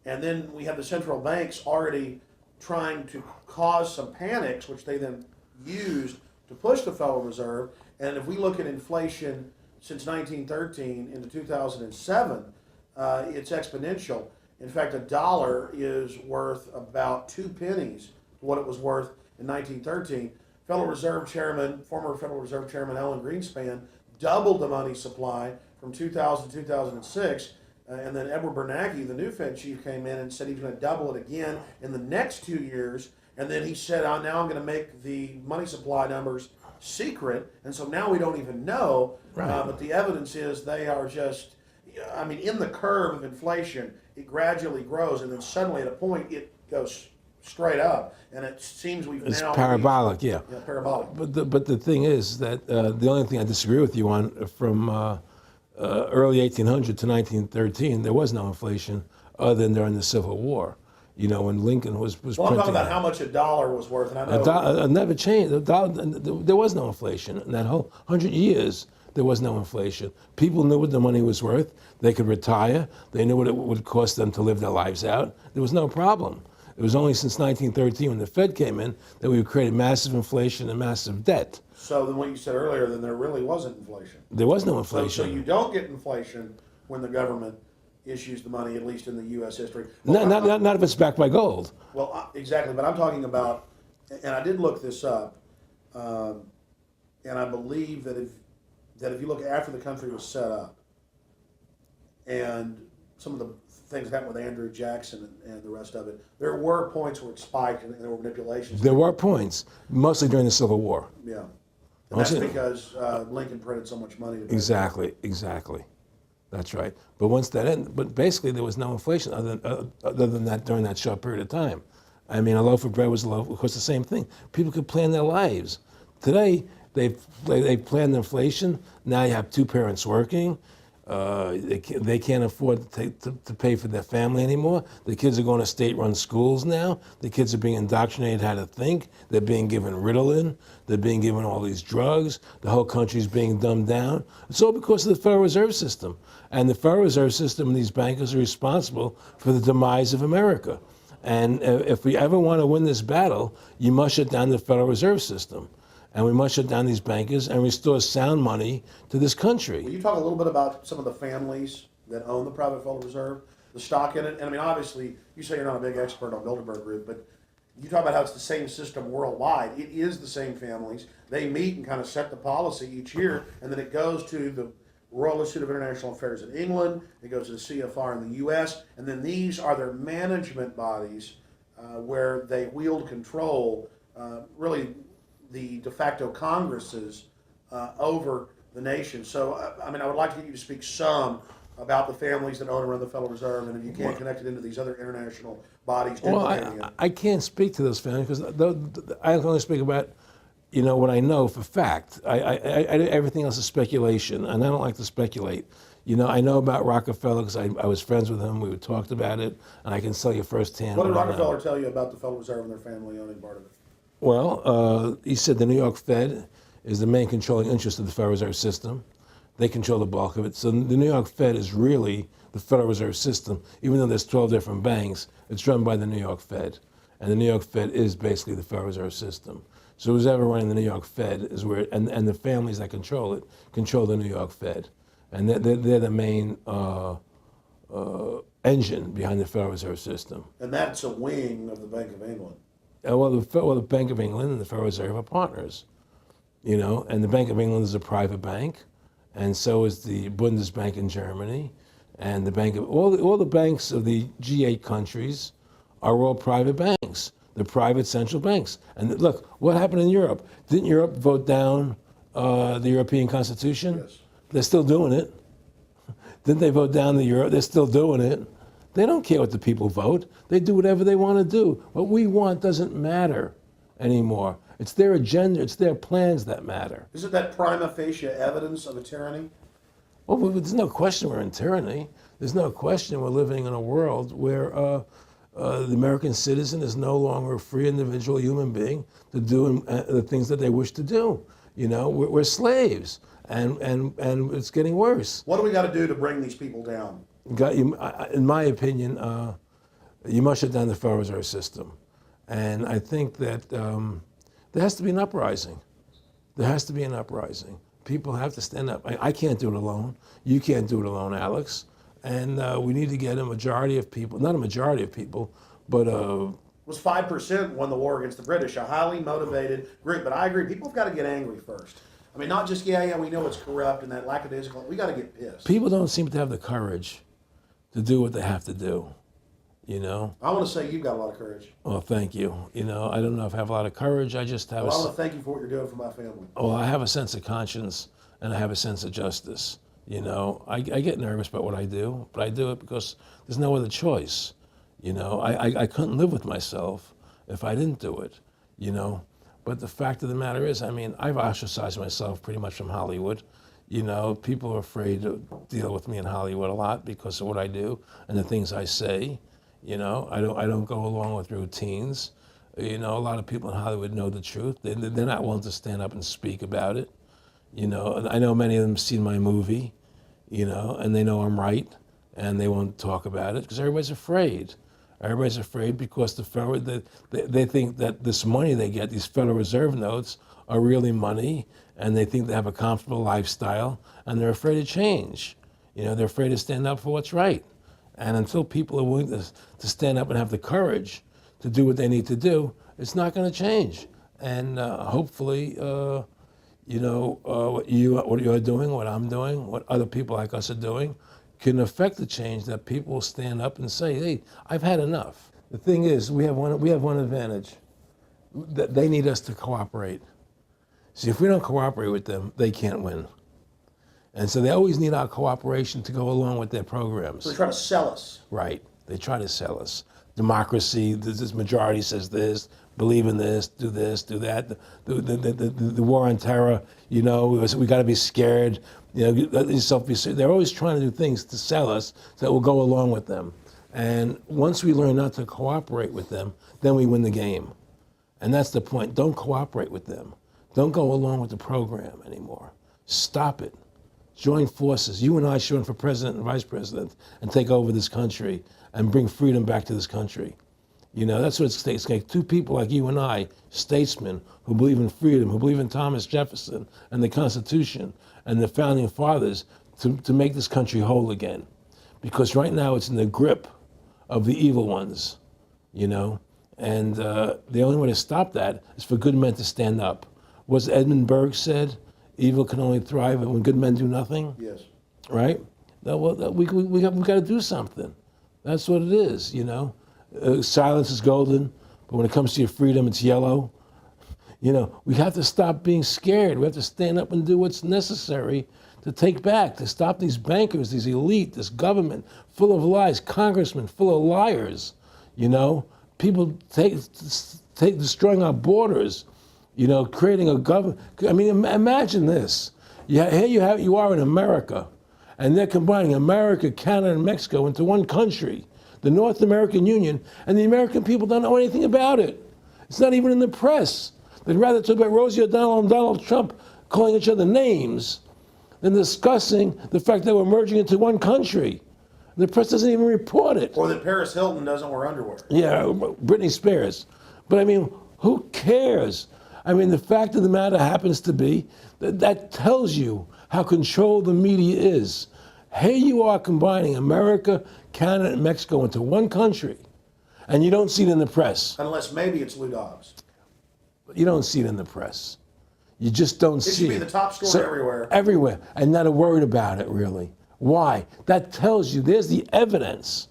And then we have the central banks already trying to cause some panics, which they then used to push the Federal Reserve. And if we look at inflation since 1913 into 2007, it's exponential. In fact, a dollar is worth about 2 pennies to what it was worth in 1913. Federal Reserve Chairman, former Federal Reserve Chairman Alan Greenspan, doubled the money supply from 2000 to 2006. And then Edward Bernanke, the new Fed chief, came in and said he was going to double it again in the next 2 years. And then he said, now I'm going to make the money supply numbers secret. And so now we don't even know. Right. But the evidence is they are just, in the curve of inflation, it gradually grows. And then suddenly at a point, it goes straight up. And it seems it's parabolic, yeah. Yeah, parabolic. But the thing is that the only thing I disagree with you on from early 1800 to 1913, there was no inflation other than during the Civil War. When Lincoln was I'm printing. talking about how much a dollar was worth. And I know never changed. There was no inflation in that whole 100 years. there was no inflation. People knew what the money was worth. They could retire. They knew what it would cost them to live their lives out. There was no problem. It was only since 1913 when the Fed came in that we created massive inflation and massive debt. So then what you said earlier, then there really wasn't inflation. There was no So inflation. you don't get inflation when the government issues the money, at least in the U.S. history. Not if it's backed by gold. Well, exactly, but I'm talking about, and I did look this up, and I believe that if you look after the country was set up, and some of the things happened with Andrew Jackson and the rest of it, there were points where it spiked and there were manipulations. There were points, mostly during the Civil War. Yeah, and that's Mostly- because Lincoln printed so much money. To pay. Exactly. That's right. But once that ended, but basically there was no inflation other than that during that short period of time. I mean, a loaf of bread was a loaf. Of course, the same thing. People could plan their lives. Today, they planned inflation. Now you have two parents working. They can't afford to pay for their family anymore. The kids are going to state-run schools now. The kids are being indoctrinated how to think. They're being given Ritalin. They're being given all these drugs. The whole country's being dumbed down. It's all because of the Federal Reserve System. And the Federal Reserve System and these bankers are responsible for the demise of America. And if we ever want to win this battle, you must shut down the Federal Reserve System. And we must shut down these bankers and restore sound money to this country. Will you talk a little bit about some of the families that own the private Federal Reserve, the stock in it? And I mean, obviously, you say you're not a big expert on Bilderberg Group, but you talk about how it's the same system worldwide. It is the same families. They meet and kind of set the policy each year, and then it goes to the Royal Institute of International Affairs in England, it goes to the CFR in the U.S., and then these are their management bodies where they wield control, really the de facto Congresses over the nation. So, I mean, I would like to get you to speak some about the families that own and run the Federal Reserve, and if you can't connect it into these other international bodies. Well, I can't speak to those families because I can only speak about, what I know for fact. Everything else is speculation, and I don't like to speculate. I know about Rockefeller because I was friends with him. We talked about it, and I can tell you firsthand. What did Rockefeller tell you about the Federal Reserve and their family owning part of it? Well, he said the New York Fed is the main controlling interest of the Federal Reserve System. They control the bulk of it. So the New York Fed is really the Federal Reserve System. Even though there's 12 different banks, it's run by the New York Fed. And the New York Fed is basically the Federal Reserve System. So who's ever running the New York Fed is where, and the families that control it, control the New York Fed. And they're the main engine behind the Federal Reserve System. And that's a wing of the Bank of England. Well, the Bank of England and the Federal Reserve are partners, and the Bank of England is a private bank, and so is the Bundesbank in Germany, and the Bank of all the banks of the G8 countries are all private banks. They're private central banks. And look, what happened in Europe? Didn't Europe vote down the European Constitution? Yes. They're still doing it. Didn't they vote down the euro? They're still doing it. They don't care what the people vote. They do whatever they want to do. What we want doesn't matter anymore. It's their agenda, it's their plans that matter. Isn't that prima facie evidence of a tyranny? Well, there's no question we're in tyranny. There's no question we're living in a world where the American citizen is no longer a free individual human being to do the things that they wish to do. We're slaves, and it's getting worse. What do we got to do to bring these people down? In my opinion, you must shut down the Federal Reserve System. And I think that there has to be an uprising. There has to be an uprising. People have to stand up. I can't do it alone. You can't do it alone, Alex. And we need to get a majority of people, not a majority of people, but It was 5% won the war against the British, a highly motivated group. But I agree, people have got to get angry first. I mean, not just, we know it's corrupt and that lackadaisical. We got to get pissed. people don't seem to have the courage to do what they have to do, I want to say you've got a lot of courage. Well, thank you. I don't know if I have a lot of courage. I just have Well, I want to thank you for what you're doing for my family. I have a sense of conscience and I have a sense of justice. I get nervous about what I do, but I do it because there's no other choice. I couldn't live with myself if I didn't do it, But the fact of the matter is, I've ostracized myself pretty much from Hollywood. People are afraid to deal with me in Hollywood a lot because of what I do and the things I say. I don't go along with routines. A lot of people in Hollywood know the truth. They're not willing to stand up and speak about it. You know, and I know many of them have seen my movie, you know, and they know I'm right, and they won't talk about it because everybody's afraid. Everybody's afraid because they think that this money they get, these Federal Reserve notes, are really money, and they think they have a comfortable lifestyle, and they're afraid of change. You know, they're afraid to stand up for what's right. And until people are willing to stand up and have the courage to do what they need to do, it's not going to change. And hopefully, you know, what you're doing, what I'm doing, what other people like us are doing, can affect the change that people will stand up and say, hey, I've had enough. The thing is, we have one advantage. That they need us to cooperate. See, if we don't cooperate with them, they can't win. And so they always need our cooperation to go along with their programs. So they try to sell us. Right. They try to sell us. Democracy, this majority says this, believe in this, do that. The war on terror, you know, we got to be scared. You know, let yourself be. They're always trying to do things to sell us that will go along with them. And once we learn not to cooperate with them, then we win the game. And that's the point. Don't cooperate with them. Don't go along with the program anymore. Stop it. Join forces. You and I should run for president and vice president and take over this country and bring freedom back to this country. You know, that's what it takes. Two people like you and I, statesmen who believe in freedom, who believe in Thomas Jefferson and the Constitution and the founding fathers to make this country whole again. Because right now it's in the grip of the evil ones, you know? And the only way to stop that is for good men to stand up. What's Edmund Burke said? Evil can only thrive when good men do nothing. Yes. Right? We got to do something. That's what it is, you know? Silence is golden, but when it comes to your freedom, it's yellow. You know, we have to stop being scared. We have to stand up and do what's necessary to take back, to stop these bankers, these elite, this government full of lies, congressmen full of liars, you know? People destroying our borders, you know, creating a government. I mean, imagine this. Here you are in America, and they're combining America, Canada, and Mexico into one country, the North American Union, and the American people don't know anything about it. It's not even in the press. They'd rather talk about Rosie O'Donnell and Donald Trump calling each other names than discussing the fact that we're merging into one country. The press doesn't even report it. Or that Paris Hilton doesn't wear underwear. Yeah, Britney Spears. But I mean, who cares? I mean, the fact of the matter happens to be that tells you how controlled the media is. Here you are combining America, Canada, and Mexico into one country, and you don't see it in the press. Unless maybe it's Lou Dobbs. You don't see it in the press. You just don't see it. It should be the top story everywhere. Everywhere, and not a word about it, really. Why? That tells you there's the evidence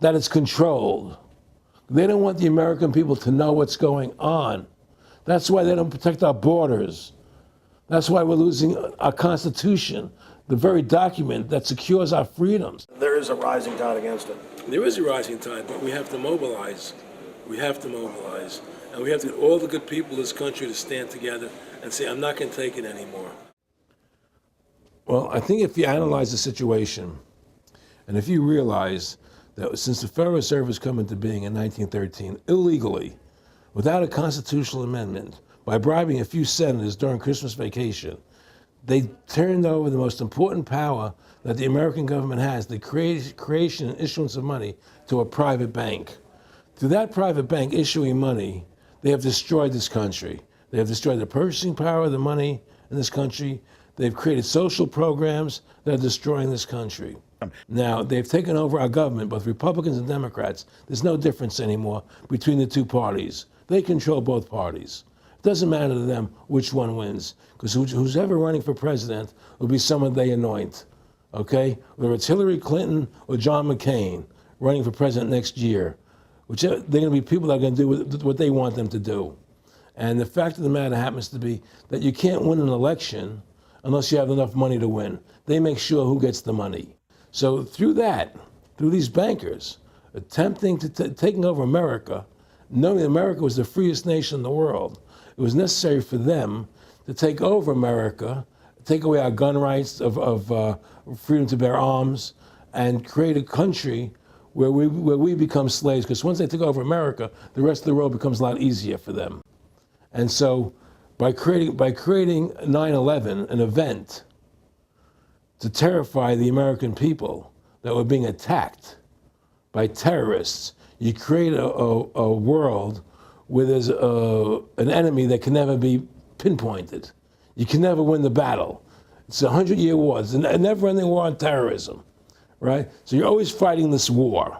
that it's controlled. They don't want the American people to know what's going on. That's why they don't protect our borders. That's why we're losing our Constitution, the very document that secures our freedoms. There is a rising tide against it. There is a rising tide, but we have to mobilize. We have to mobilize. And we have to get all the good people in this country to stand together and say, I'm not going to take it anymore. Well, I think if you analyze the situation, and if you realize that since the Federal Reserve has come into being in 1913, illegally, without a constitutional amendment, by bribing a few senators during Christmas vacation, they turned over the most important power that the American government has, the creation and issuance of money, to a private bank. Through that private bank issuing money, they have destroyed this country. They have destroyed the purchasing power of the money in this country. They've created social programs that are destroying this country. Now, they've taken over our government, both Republicans and Democrats. There's no difference anymore between the two parties. They control both parties. It doesn't matter to them which one wins, because who's ever running for president will be someone they anoint, okay? Whether it's Hillary Clinton or John McCain running for president next year, they're going to be people that are going to do what they want them to do. And the fact of the matter happens to be that you can't win an election unless you have enough money to win. They make sure who gets the money. So through these bankers attempting to taking over America, knowing that America was the freest nation in the world, it was necessary for them to take over America, take away our gun rights of freedom to bear arms, and create a country where we become slaves. Because once they take over America, the rest of the world becomes a lot easier for them. And so by creating 9/11, an event to terrify the American people that were being attacked by terrorists. You create a world where there's an enemy that can never be pinpointed. You can never win the battle. It's a 100-year war. It's a never-ending war on terrorism, right? So you're always fighting this war.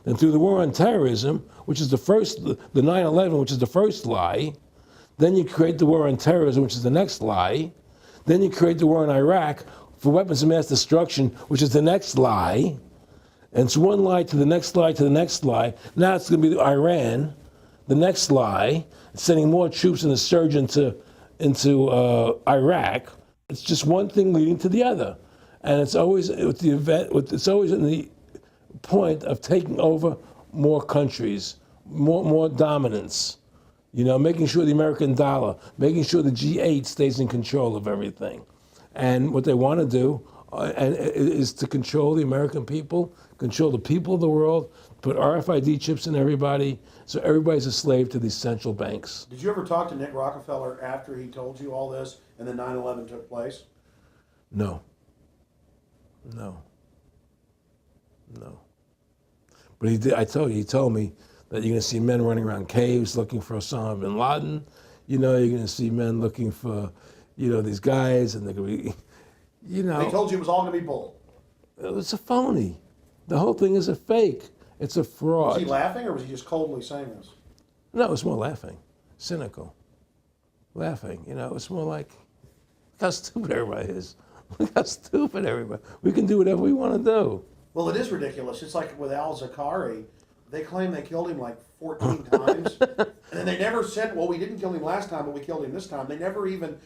Then through the war on terrorism, which is the 9/11, which is the first lie, then you create the war on terrorism, which is the next lie. Then you create the war in Iraq for weapons of mass destruction, which is the next lie. And it's one lie to the next lie to the next lie. Now it's going to be Iran, the next lie, sending more troops and a surge into Iraq. It's just one thing leading to the other, and it's always with the event. It's always in the point of taking over more countries, more dominance. You know, making sure the American dollar, making sure the G8 stays in control of everything, and what they want to do is to control the American people, control the people of the world, put RFID chips in everybody, so everybody's a slave to these central banks. Did you ever talk to Nick Rockefeller after he told you all this and then 9/11 took place? No. But he did. I told you. He told me that you're going to see men running around caves looking for Osama bin Laden. You know, you're going to see men looking for, these guys, and they're going to be, They told you it was all going to be bull. It's a phony. The whole thing is a fake. It's a fraud. Was he laughing, or was he just coldly saying this? No, it's more laughing, cynical, laughing. It's more like, look how stupid everybody is. Look how stupid everybody. We can do whatever we want to do. Well, it is ridiculous. It's like with Al-Zakari. They claim they killed him like 14 times. And then they never said, well, we didn't kill him last time, but we killed him this time. They never even,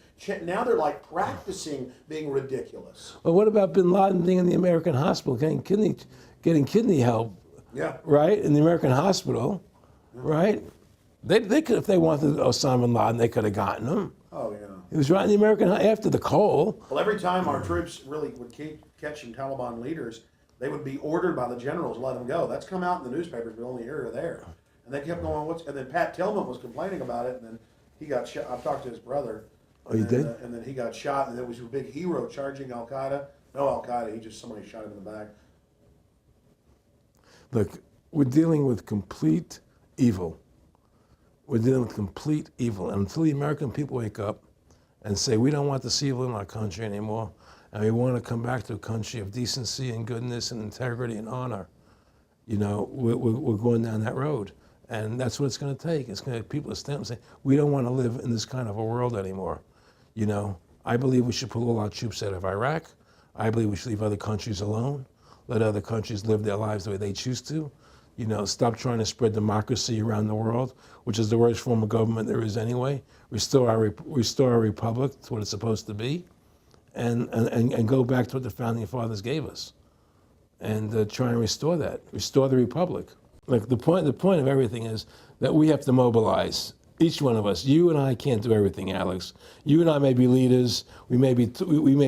now they're like practicing being ridiculous. Well, what about bin Laden being in the American hospital, getting kidney help? Yeah. Right? In the American hospital, right? They could, if they wanted Osama bin Laden, they could have gotten him. Oh, yeah. He was right in the American, after the Cole. Well, every time our troops really would catch some Taliban leaders, they would be ordered by the generals to let them go. That's come out in the newspapers, but only here or there. And they kept going, and then Pat Tillman was complaining about it, and then he got shot. I've talked to his brother. Oh, you did? And then he got shot, and there was a big hero charging Al-Qaeda. No Al-Qaeda, somebody shot him in the back. Look, we're dealing with complete evil. We're dealing with complete evil. And until the American people wake up and say, we don't want this evil in our country anymore, and we want to come back to a country of decency and goodness and integrity and honor, we're going down that road. And that's what it's going to take. It's going to people to stand up and say, we don't want to live in this kind of a world anymore. I believe we should pull all our troops out of Iraq. I believe we should leave other countries alone. Let other countries live their lives the way they choose to. Stop trying to spread democracy around the world, which is the worst form of government there is anyway. Restore our republic to what it's supposed to be, and go back to what the founding fathers gave us, and try and restore that. Restore the republic. Like the point of everything is that we have to mobilize. Each one of us. You and I can't do everything, Alex. You and I may be leaders. We may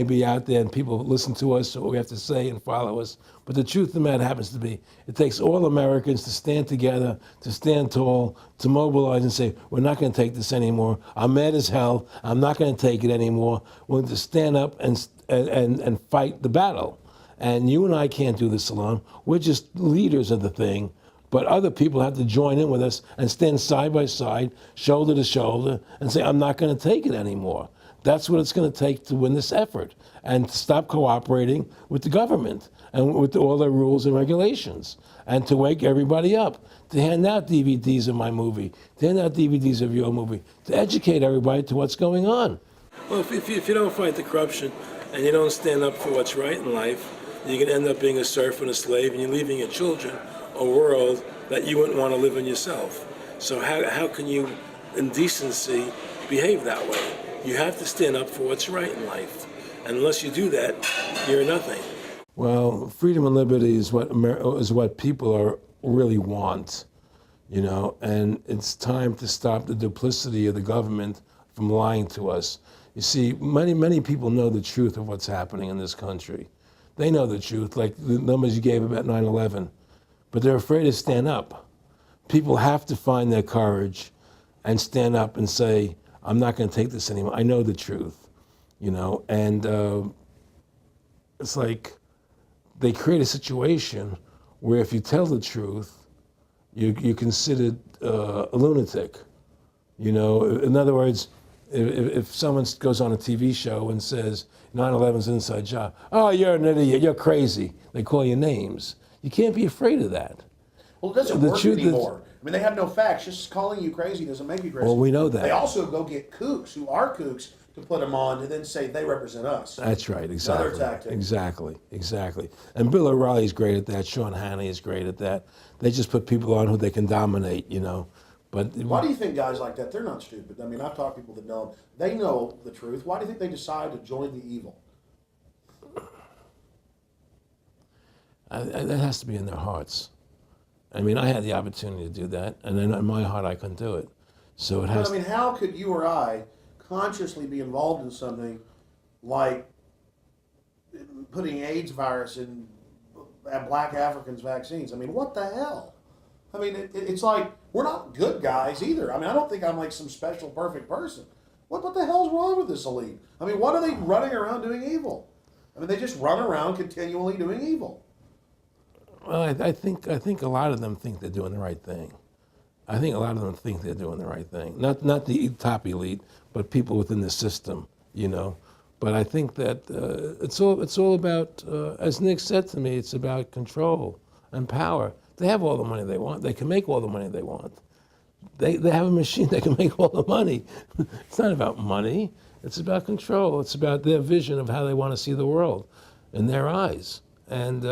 be out there, and people listen to us, what we have to say, and follow us. But the truth of the matter happens to be, it takes all Americans to stand together, to stand tall, to mobilize and say, we're not going to take this anymore. I'm mad as hell. I'm not going to take it anymore. We're going to stand up and fight the battle. And you and I can't do this alone. We're just leaders of the thing. But other people have to join in with us and stand side by side, shoulder to shoulder, and say, I'm not going to take it anymore. That's what it's going to take to win this effort, and to stop cooperating with the government and with all their rules and regulations, and to wake everybody up, to hand out DVDs of my movie, to hand out DVDs of your movie, to educate everybody to what's going on. Well, if you don't fight the corruption and you don't stand up for what's right in life, you're going to end up being a serf and a slave, and you're leaving your children a world that you wouldn't want to live in yourself. So how can you, in decency, behave that way? You have to stand up for what's right in life. And unless you do that, you're nothing. Well, freedom and liberty is what people really want, and it's time to stop the duplicity of the government from lying to us. You see, many people know the truth of what's happening in this country. They know the truth, like the numbers you gave about 9/11. But they're afraid to stand up. People have to find their courage and stand up and say, I'm not going to take this anymore. I know the truth, you know, and it's like they create a situation where if you tell the truth, you're considered a lunatic. You know, in other words, if someone goes on a TV show and says 9/11's an inside job, oh, you're an idiot, you're crazy. They call you names. You can't be afraid of that. Well, it doesn't The work truth is- anymore. I mean, they have no facts. Just calling you crazy doesn't make you crazy. Well, we know that. They also go get kooks who are kooks to put them on and then say they represent us. That's right, exactly. Another tactic. Exactly. And Bill O'Reilly's great at that. Sean Hannity is great at that. They just put people on who they can dominate, you know. But Why do you think guys like that, they're not stupid? I mean, I've talked to people that know them. They know the truth. Why do you think they decide to join the evil? that has to be in their hearts. I mean, I had the opportunity to do that, and then in my heart, I couldn't do it. So it has. But I mean, how could you or I consciously be involved in something like putting AIDS virus in black Africans' vaccines? I mean, what the hell? I mean, it's like we're not good guys either. I mean, I don't think I'm like some special perfect person. What the hell's wrong with this elite? I mean, what are they running around doing evil? I mean, they just run around continually doing evil. Well, I think a lot of them think they're doing the right thing. I think a lot of them think they're doing the right thing. Not the top elite, but people within the system, you know. But I think that it's all about, as Nick said to me, it's about control and power. They have all the money they want. They can make all the money they want. They have a machine that can make all the money. It's not about money. It's about control. It's about their vision of how they want to see the world in their eyes. And,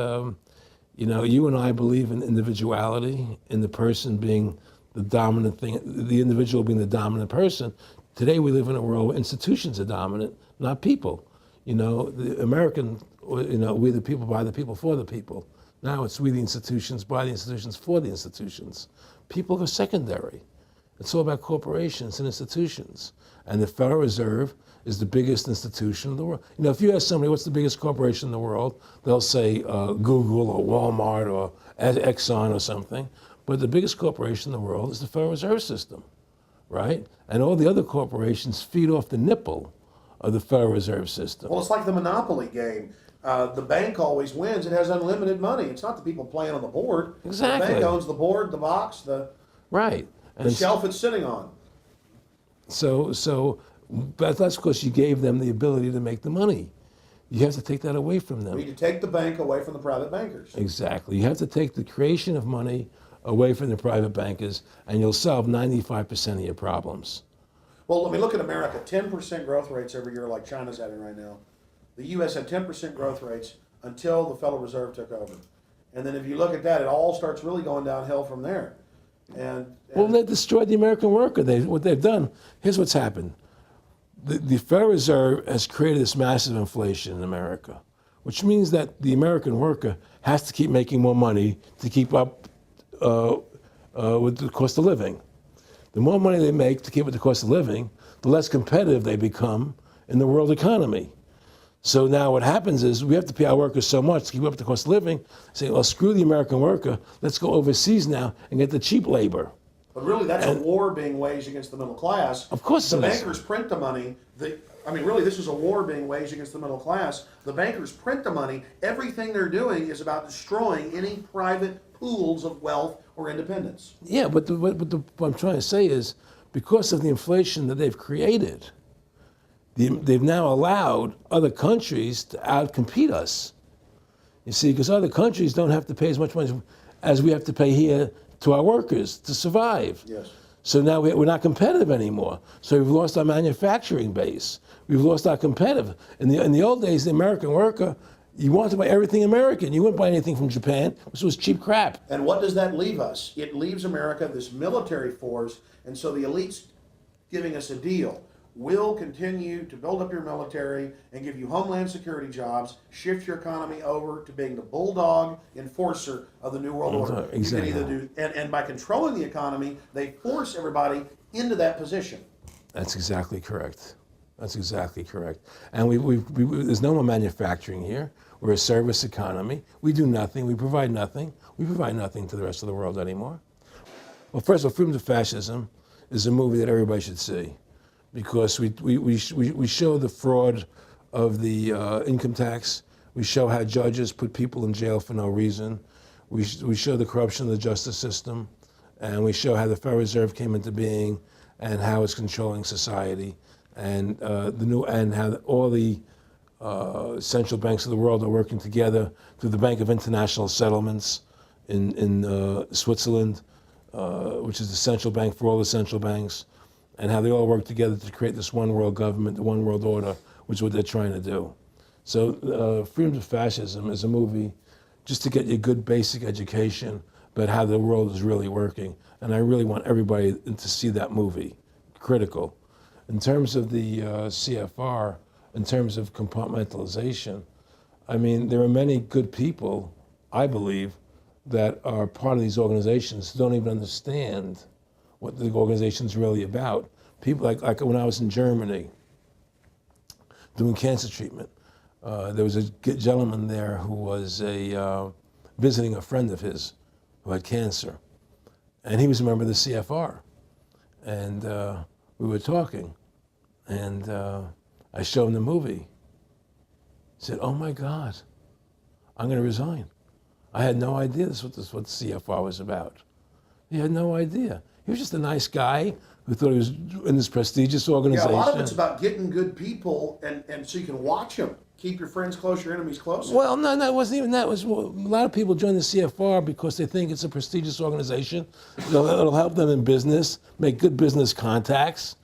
you know, you and I believe in individuality, in the person being the dominant thing, the individual being the dominant person. Today we live in a world where institutions are dominant, not people. You know, the American, you know, we the people, by the people, for the people. Now it's we the institutions, by the institutions, for the institutions. People are secondary. It's all about corporations and institutions. And the Federal Reserve is the biggest institution in the world. You know, if you ask somebody what's the biggest corporation in the world, they'll say Google or Walmart or Exxon or something. But the biggest corporation in the world is the Federal Reserve System, right? And all the other corporations feed off the nipple of the Federal Reserve System. Well, it's like the Monopoly game. The bank always wins. It has unlimited money. It's not the people playing on the board. Exactly. The bank owns the board, the box, the Right. the shelf it's sitting on. But that's because you gave them the ability to make the money. You have to take that away from We them. need to take the bank away from the private bankers. Exactly. You have to take the creation of money away from the private bankers, and you'll solve 95% of your problems. Well, let me look at America. 10% growth rates every year like China's having right now. The U.S. had 10% growth rates until the Federal Reserve took over. And then if you look at that, it all starts really going downhill from there. Well, they destroyed the American worker. What they've done, here's what's happened. The Federal Reserve has created this massive inflation in America, which means that the American worker has to keep making more money to keep up with the cost of living. The more money they make to keep with the cost of living, the less competitive they become in the world economy. So now what happens is we have to pay our workers so much to keep up with the cost of living, say, well, screw the American worker, let's go overseas now and get the cheap labor. But really, that's a war being waged against the middle class. Of course the it is. bankers print the money. Really, this is a war being waged against the middle class. The bankers print the money. Everything they're doing is about destroying any private pools of wealth or independence. Yeah, but what I'm trying to say is because of the inflation that they've created, they've now allowed other countries to outcompete us. You see, because other countries don't have to pay as much money as we have to pay here to our workers to survive. Yes. So now we're not competitive anymore. So we've lost our manufacturing base. We've lost our competitive. In the old days, the American worker, you wanted to buy everything American. You wouldn't buy anything from Japan, which was cheap crap. And what does that leave us? It leaves America this military force, and so the elite's giving us a deal. We'll continue to build up your military and give you homeland security jobs, shift your economy over to being the bulldog enforcer of the New World Order. Exactly. You can either do, and by controlling the economy, they force everybody into that position. That's exactly correct. That's exactly correct. And there's no more manufacturing here. We're a service economy. We do nothing. We provide nothing. We provide nothing to the rest of the world anymore. Well, first of all, Freedom to Fascism is a movie that everybody should see, because we show the fraud of the income tax. We show how judges put people in jail for no reason. We show the corruption of the justice system, and we show how the Federal Reserve came into being and how it's controlling society, and how all the central banks of the world are working together through the Bank of International Settlements in Switzerland, which is the central bank for all the central banks, and how they all work together to create this one world government, the one world order, which is what they're trying to do. So Freedom to Fascism is a movie just to get you a good basic education about how the world is really working. And I really want everybody to see that movie, critical. In terms of the CFR, in terms of compartmentalization, I mean, there are many good people, I believe, that are part of these organizations who don't even understand what the organization's really about. People like when I was in Germany doing cancer treatment, there was a gentleman there who was visiting a friend of his who had cancer, and he was a member of the CFR, and we were talking, and I showed him the movie. He said, "Oh my God, I'm going to resign. I had no idea this was what the CFR was about." He had no idea. He was just a nice guy who thought he was in this prestigious organization. Yeah, a lot of it's about getting good people, and so you can watch them. Keep your friends close, your enemies closer. Well, no, it wasn't even that. It was, well, a lot of people join the CFR because they think it's a prestigious organization. It'll help them in business, make good business contacts.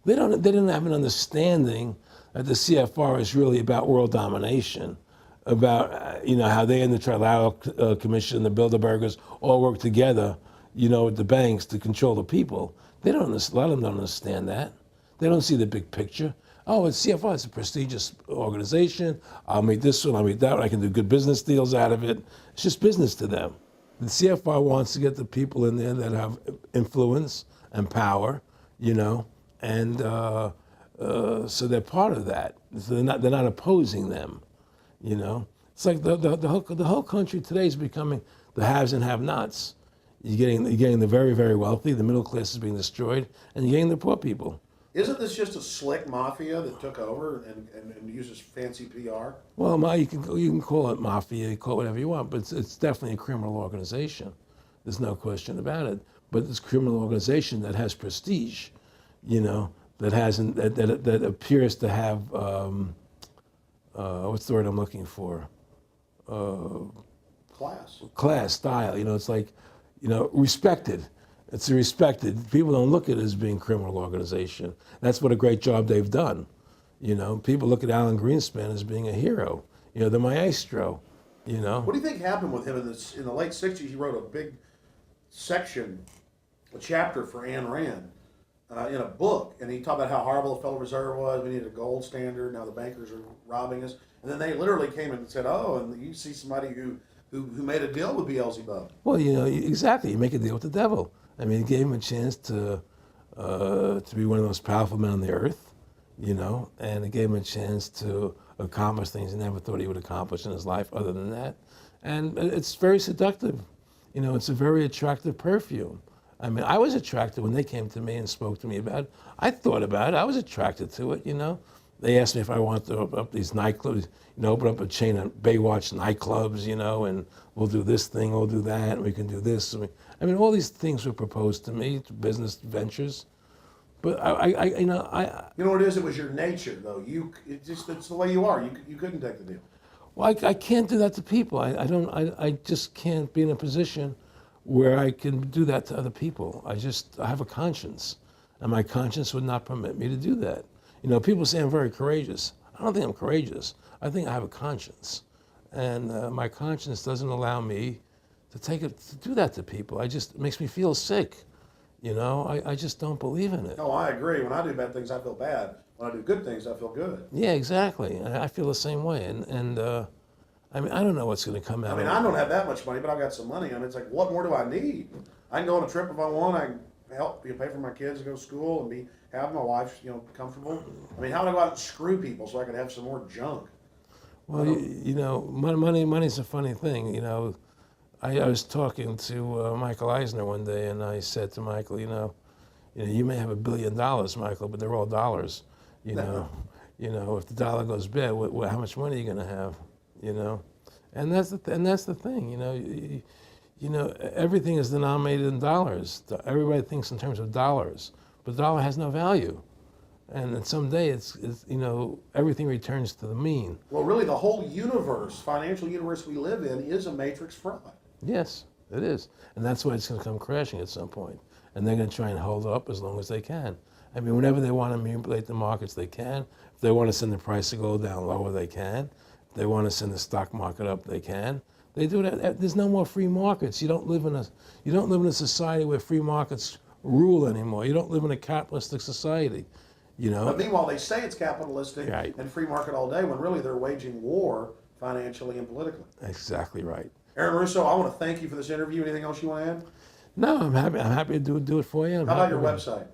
They didn't have an understanding that the CFR is really about world domination, about how they and the Trilateral Commission, the Bilderbergers, all work together, with the banks to control the people. A lot of them don't understand that. They don't see the big picture. Oh, it's CFR, it's a prestigious organization. I'll meet this one, I'll meet that one. I can do good business deals out of it. It's just business to them. The CFR wants to get the people in there that have influence and power, and so they're part of that. So they're not opposing them, It's like the whole country today is becoming the haves and have-nots. You're getting the very, very wealthy, the middle class is being destroyed, and you're getting the poor people. Isn't this just a slick mafia that took over and uses fancy PR? Well, you can call it mafia, you call it whatever you want, but it's definitely a criminal organization. There's no question about it. But it's a criminal organization that has prestige, that appears to have what's the word I'm looking for? Class, style. It's like, respected. It's respected. People don't look at it as being a criminal organization. That's what a great job they've done. People look at Alan Greenspan as being a hero. The maestro. What do you think happened with him in the late '60s? He wrote a big section, a chapter for Ayn Rand in a book, and he talked about how horrible the Federal Reserve was. We needed a gold standard. Now the bankers are robbing us. And then they literally came and said, "Oh, and you see somebody who made a deal with Beelzebub." Well, exactly. You make a deal with the devil. I mean, it gave him a chance to be one of the most powerful men on the earth, and it gave him a chance to accomplish things he never thought he would accomplish in his life other than that. And it's very seductive. It's a very attractive perfume. I mean, I was attracted when they came to me and spoke to me about it. I thought about it. I was attracted to it, They asked me if I wanted to open up these nightclubs, open up a chain of Baywatch nightclubs, and we'll do this thing, we'll do that, and we can do this. I mean, all these things were proposed to me, business ventures. But You know what it is? It was your nature, though. It's the way you are. You couldn't take the deal. Well, I can't do that to people. I just can't be in a position where I can do that to other people. I have a conscience, and my conscience would not permit me to do that. People say I'm very courageous. I don't think I'm courageous. I think I have a conscience, and my conscience doesn't allow me to do that to people. It makes me feel sick. I just don't believe in it. No, I agree. When I do bad things, I feel bad. When I do good things, I feel good. Yeah, exactly. I feel the same way. And I mean, I don't know what's going to come out. I don't have that much money, but I've got some money. It's like, what more do I need? I can go on a trip if I want. I can help pay for my kids to go to school and have my wife, comfortable. How do I go out and screw people so I can have some more junk? Well, money's a funny thing. I was talking to Michael Eisner one day, and I said to Michael, You know, you may have $1 billion, Michael, but they're all dollars. You know, if the dollar goes bad, how much money are you going to have? You know, and that's the thing. You know, everything is denominated in dollars. Everybody thinks in terms of dollars, but the dollar has no value. And then someday it's you know, everything returns to the mean. Well, really, the whole universe, financial universe we live in, is a matrix fraud. Yes, it is. And that's why it's going to come crashing at some point. And they're going to try and hold it up as long as they can. I mean, whenever they want to manipulate the markets, they can. If they want to send the price to go down lower, they can. If they want to send the stock market up, they can. They do that. There's no more free markets. You don't live in a society where free markets rule anymore. You don't live in a capitalistic society. You know? But meanwhile, they say it's capitalistic Right. and free market all day, when really they're waging war financially and politically. Exactly right. Aaron Russo, I want to thank you for this interview. Anything else you want to add? No, I'm happy to do it for you. How about your website?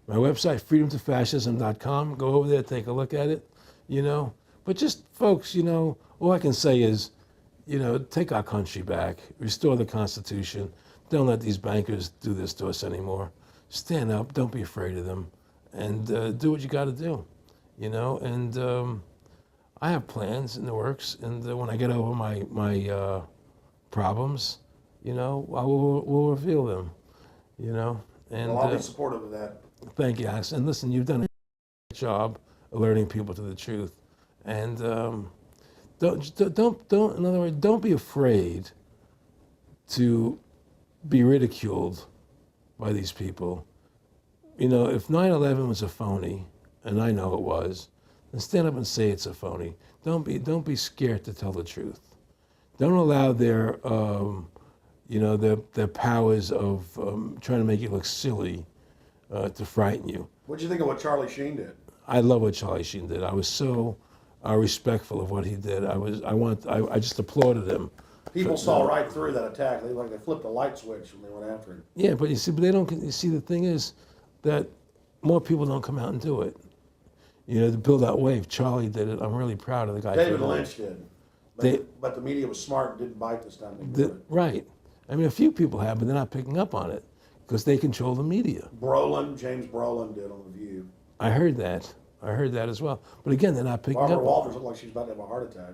My website, freedomtofascism.com. Go over there, take a look at it, you know. But just, folks, you know, all I can say is, you know, take our country back, restore the Constitution. Don't let these bankers do this to us anymore. Stand up, don't be afraid of them, and do what you got to do, you know. And I have plans in the works, and when I get over my problems, you know, we'll reveal them, you know. And Well, I'll be supportive of that. thank you, Alex. And listen, you've done a great job alerting people to the truth. And don't, in other words, don't be afraid to be ridiculed by these people. You know, if 9/11 was a phony, and I know it was, then stand up and say it's a phony. Don't be scared to tell the truth. Don't allow their you know, their powers of trying to make you look silly to frighten you. What do you think of what Charlie Sheen did? I love what Charlie Sheen did. I was so respectful of what he did. I just applauded him. People saw right through that attack. They flipped a light switch when they went after him. Yeah, but they don't. You see, the thing is that more people don't come out and do it. You know, to build that wave. Charlie did it. I'm really proud of the guy. David Lynch did. But the media was smart and didn't bite this time. Right. I mean, a few people have, but they're not picking up on it because they control the media. James Brolin did on The View. I heard that as well. But again, they're not picking Barbara up. Walters looked like she's about to have a heart attack.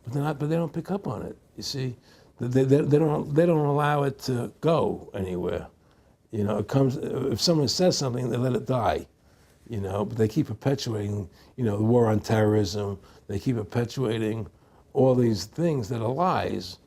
But they don't pick up on it. You see, they don't allow it to go anywhere. You know, it comes if someone says something, they let it die. You know, but they keep perpetuating, you know, the war on terrorism. They keep perpetuating all these things that are lies.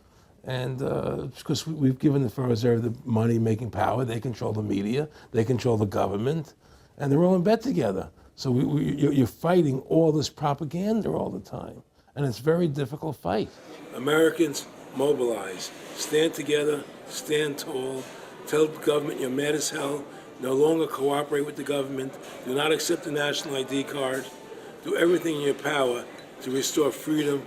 And because we've given the Federal Reserve the money-making power, they control the media, they control the government, and they're all in bed together. So you're fighting all this propaganda all the time, and it's a very difficult fight. Americans, mobilize. Stand together, stand tall. Tell the government you're mad as hell. No longer cooperate with the government. Do not accept the national ID card. Do everything in your power to restore freedom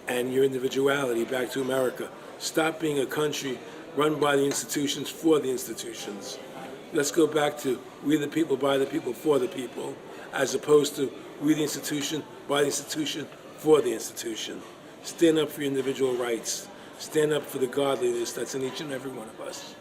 and your individuality back to America. Stop being a country run by the institutions for the institutions. Let's go back to we the people, by the people, for the people, as opposed to we the institution, by the institution, for the institution. Stand up for your individual rights. Stand up for the godliness that's in each and every one of us.